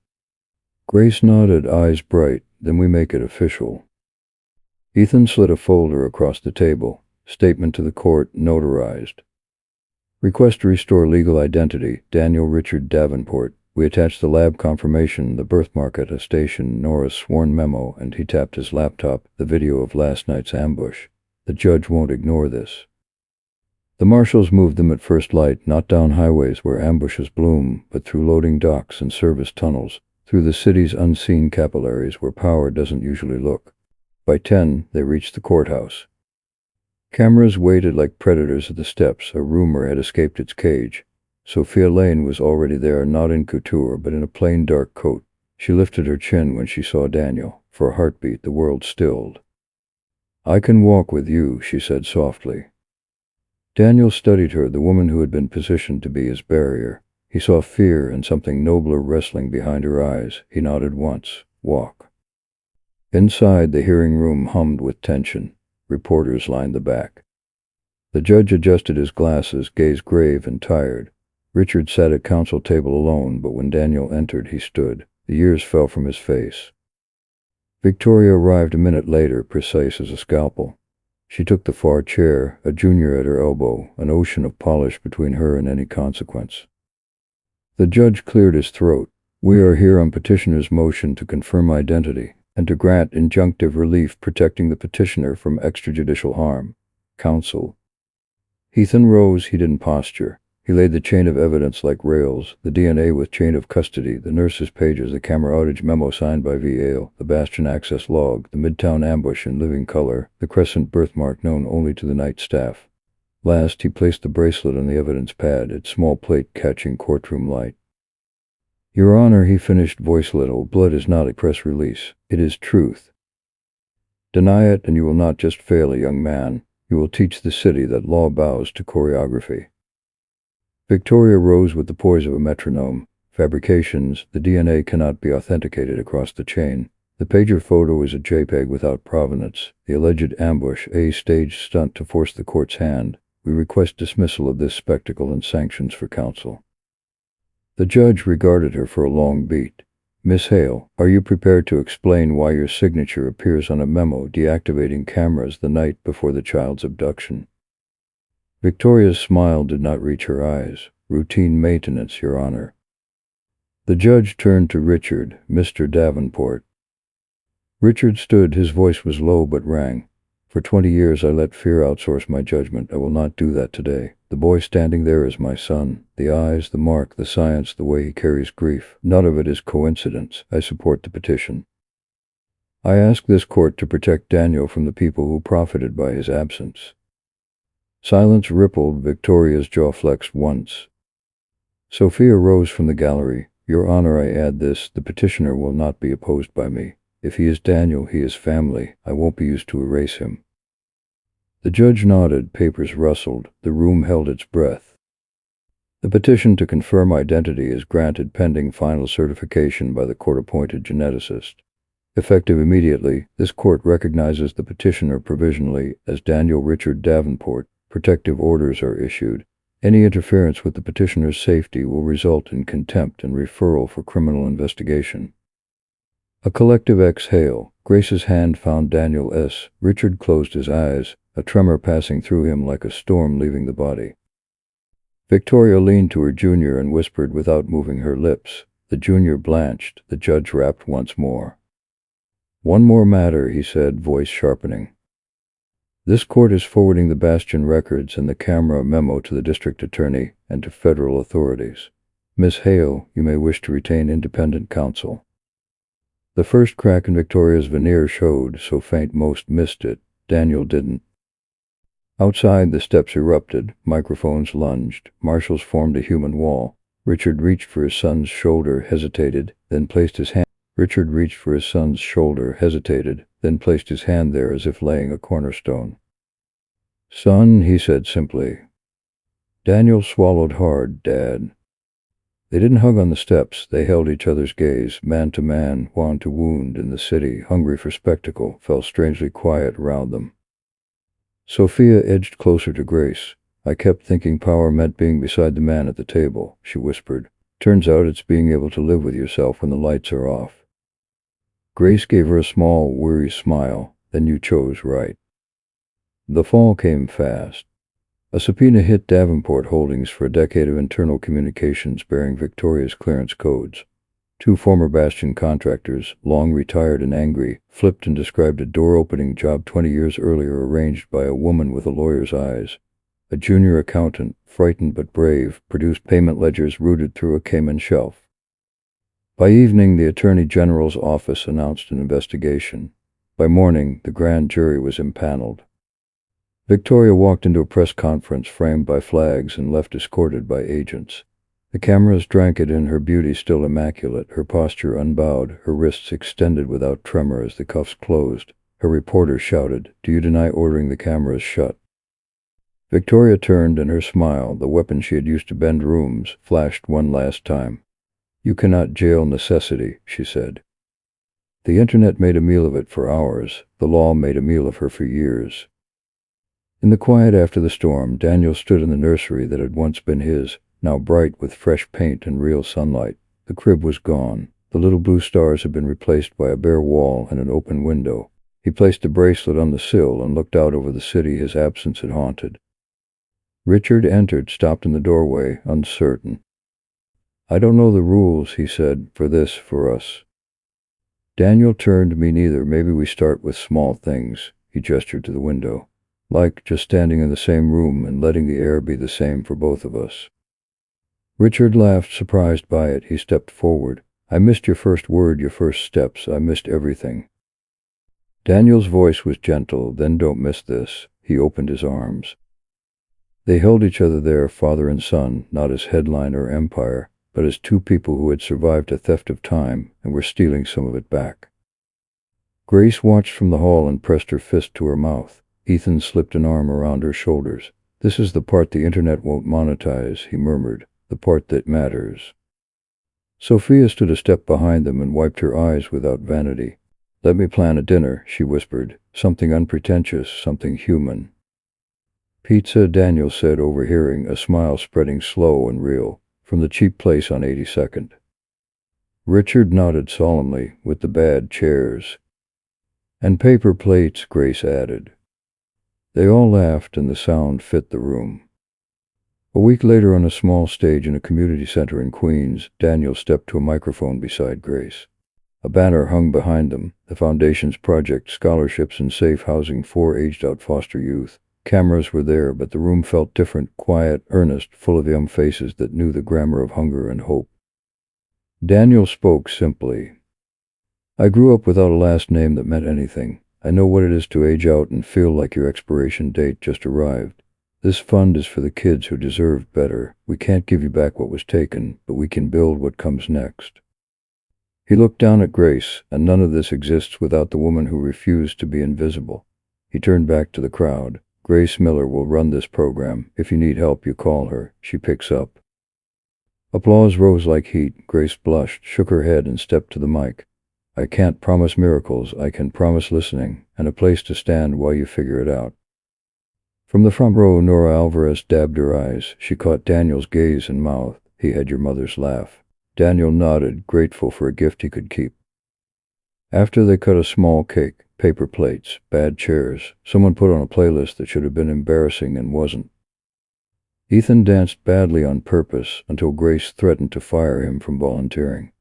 Grace nodded, eyes bright. Then we make it official. Ethan slid a folder across the table. Statement to the court, notarized. Request to restore legal identity, Daniel Richard Davenport. We attached the lab confirmation, the birthmark attestation, Nora's sworn memo, and he tapped his laptop, the video of last night's ambush. The judge won't ignore this. The marshals moved them at first light, not down highways where ambushes bloom, but through loading docks and service tunnels, through the city's unseen capillaries where power doesn't usually look. By 10, they reached the courthouse. Cameras waited like predators at the steps. A rumor had escaped its cage. Sophia Lane was already there, not in couture, but in a plain dark coat. She lifted her chin when she saw Daniel. For a heartbeat, the world stilled. I can walk with you, she said softly. Daniel studied her, the woman who had been positioned to be his barrier. He saw fear and something nobler wrestling behind her eyes. He nodded once. Walk. Inside, the hearing room hummed with tension. Reporters lined the back. The judge adjusted his glasses, gaze grave and tired. Richard sat at counsel table alone, but when Daniel entered, he stood. The years fell from his face. Victoria arrived a minute later, precise as a scalpel. She took the far chair, a junior at her elbow, an ocean of polish between her and any consequence. The judge cleared his throat. We are here on petitioner's motion to confirm identity and to grant injunctive relief protecting the petitioner from extrajudicial harm. Counsel. Ethan rose. He didn't posture. He laid the chain of evidence like rails, the DNA with chain of custody, the nurse's pages, the camera outage memo signed by V. Ale, the Bastion access log, the Midtown ambush in living color, the crescent birthmark known only to the night staff. Last, he placed the bracelet on the evidence pad, its small plate catching courtroom light. Your Honor, he finished, voice little. Blood is not a press release. It is truth. Deny it, and you will not just fail a young man. You will teach the city that law bows to choreography. Victoria rose with the poise of a metronome. Fabrications. The DNA cannot be authenticated across the chain. The pager photo is a JPEG without provenance. The alleged ambush, a staged stunt to force the court's hand. We request dismissal of this spectacle and sanctions for counsel. The judge regarded her for a long beat. Miss Hale, are you prepared to explain why your signature appears on a memo deactivating cameras the night before the child's abduction? Victoria's smile did not reach her eyes. Routine maintenance, Your Honor. The judge turned to Richard, Mr. Davenport. Richard stood. His voice was low but rang. For 20 years I let fear outsource my judgment. I will not do that today. The boy standing there is my son. The eyes, the mark, the science, the way he carries grief. None of it is coincidence. I support the petition. I ask this court to protect Daniel from the people who profited by his absence. Silence rippled. Victoria's jaw flexed once. Sophia rose from the gallery. Your Honor, I add this. The petitioner will not be opposed by me. If he is Daniel, he is family. I won't be used to erase him. The judge nodded. Papers rustled. The room held its breath. The petition to confirm identity is granted pending final certification by the court-appointed geneticist. Effective immediately, this court recognizes the petitioner provisionally as Daniel Richard Davenport. Protective orders are issued. Any interference with the petitioner's safety will result in contempt and referral for criminal investigation. A collective exhale. Grace's hand found Daniel S. Richard closed his eyes, a tremor passing through him like a storm leaving the body. Victoria leaned to her junior and whispered without moving her lips. The junior blanched. The judge rapped once more. "One more matter," he said, voice sharpening. "This court is forwarding the Bastion records and the camera memo to the district attorney and to federal authorities. Miss Hale, you may wish to retain independent counsel." The first crack in Victoria's veneer showed, so faint most missed it. Daniel didn't. Outside, the steps erupted. Microphones lunged. Marshals formed a human wall. Richard reached for his son's shoulder, hesitated, then placed his hand there as if laying a cornerstone. "Son," he said simply. Daniel swallowed hard. "Dad." They didn't hug on the steps. They held each other's gaze. Man to man, wound to wound, in the city, hungry for spectacle, fell strangely quiet around them. Sophia edged closer to Grace. "I kept thinking power meant being beside the man at the table," she whispered. "Turns out it's being able to live with yourself when the lights are off." Grace gave her a small, weary smile. "Then you chose right." The fall came fast. A subpoena hit Davenport Holdings for a decade of internal communications bearing Victoria's clearance codes. Two former Bastion contractors, long retired and angry, flipped and described a door-opening job 20 years earlier arranged by a woman with a lawyer's eyes. A junior accountant, frightened but brave, produced payment ledgers rooted through a Cayman shelf. By evening, the Attorney General's office announced an investigation. By morning, the grand jury was impaneled. Victoria walked into a press conference framed by flags and left escorted by agents. The cameras drank it in, her beauty still immaculate, her posture unbowed, her wrists extended without tremor as the cuffs closed. Her reporter shouted, "Do you deny ordering the cameras shut?" Victoria turned, and her smile, the weapon she had used to bend rooms, flashed one last time. "You cannot jail necessity," she said. The internet made a meal of it for hours. The law made a meal of her for years. In the quiet after the storm, Daniel stood in the nursery that had once been his, now bright with fresh paint and real sunlight. The crib was gone. The little blue stars had been replaced by a bare wall and an open window. He placed a bracelet on the sill and looked out over the city his absence had haunted. Richard entered, stopped in the doorway, uncertain. "I don't know the rules," he said, for us." Daniel turned. "Me neither. Maybe we start with small things." He gestured to the window. "Like just standing in the same room and letting the air be the same for both of us." Richard laughed, surprised by it. He stepped forward. "I missed your first word, your first steps. I missed everything." Daniel's voice was gentle. "Then don't miss this." He opened his arms. They held each other there, father and son, not as headline or empire, but as two people who had survived a theft of time and were stealing some of it back. Grace watched from the hall and pressed her fist to her mouth. Ethan slipped an arm around her shoulders. "This is the part the internet won't monetize," he murmured. "The part that matters." Sophia stood a step behind them and wiped her eyes without vanity. "Let me plan a dinner," she whispered. "Something unpretentious, something human." "Pizza," Daniel said, overhearing, a smile spreading slow and real, "from the cheap place on 82nd. Richard nodded solemnly, "with the bad chairs." "And paper plates," Grace added. They all laughed, and the sound fit the room. A week later, on a small stage in a community center in Queens, Daniel stepped to a microphone beside Grace. A banner hung behind them, the Foundation's project, Scholarships and Safe Housing for Aged-Out Foster Youth. Cameras were there, but the room felt different, quiet, earnest, full of young faces that knew the grammar of hunger and hope. Daniel spoke simply. "I grew up without a last name that meant anything. I know what it is to age out and feel like your expiration date just arrived. This fund is for the kids who deserve better. We can't give you back what was taken, but we can build what comes next." He looked down at Grace, "and none of this exists without the woman who refused to be invisible." He turned back to the crowd. "Grace Miller will run this program. If you need help, you call her. She picks up." Applause rose like heat. Grace blushed, shook her head, and stepped to the mic. I can't promise miracles. I can promise listening, and a place to stand while you figure it out. From the front row, Nora Alvarez dabbed her eyes. She caught Daniel's gaze and mouth. He had your mother's laugh. Daniel nodded, grateful for a gift he could keep. After they cut a small cake, paper plates, bad chairs, someone put on a playlist that should have been embarrassing and wasn't. Ethan danced badly on purpose until Grace threatened to fire him from volunteering.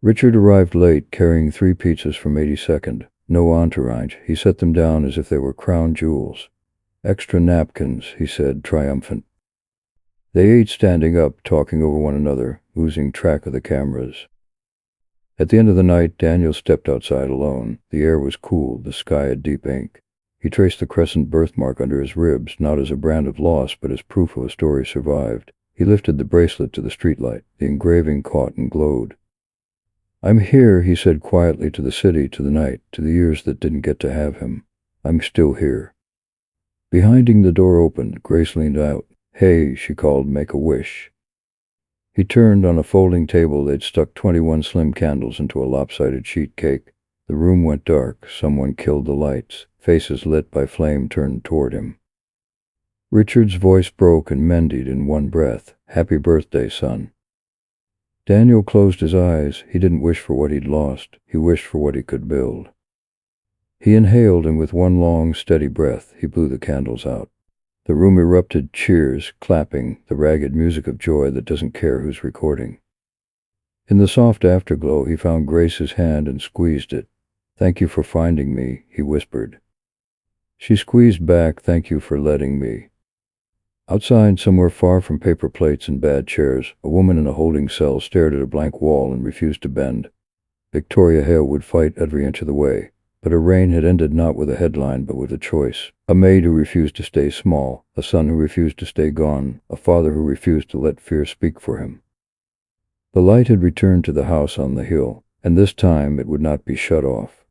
Richard arrived late, carrying 3 pizzas from 82nd. No entourage. He set them down as if they were crown jewels. Extra napkins, he said, triumphant. They ate standing up, talking over one another, losing track of the cameras. At the end of the night, Daniel stepped outside alone. The air was cool, the sky a deep ink. He traced the crescent birthmark under his ribs, not as a brand of loss, but as proof of a story survived. He lifted the bracelet to the streetlight. The engraving caught and glowed. I'm here, he said quietly, to the city, to the night, to the years that didn't get to have him. I'm still here. Behind him, the door opened. Grace leaned out. Hey, she called, make a wish. He turned. On a folding table, they'd stuck 21 slim candles into a lopsided sheet cake. The room went dark. Someone killed the lights. Faces lit by flame turned toward him. Richard's voice broke and mended in one breath. Happy birthday, son. Daniel closed his eyes. He didn't wish for what he'd lost. He wished for what he could build. He inhaled, and with one long, steady breath, he blew the candles out. The room erupted, cheers, clapping, the ragged music of joy that doesn't care who's recording. In the soft afterglow, he found Grace's hand and squeezed it. Thank you for finding me, he whispered. She squeezed back, thank you for letting me. Outside, somewhere far from paper plates and bad chairs, a woman in a holding cell stared at a blank wall and refused to bend. Victoria Hale would fight every inch of the way. But her reign had ended not with a headline, but with a choice. A maid who refused to stay small, a son who refused to stay gone, a father who refused to let fear speak for him. The light had returned to the house on the hill, and this time it would not be shut off.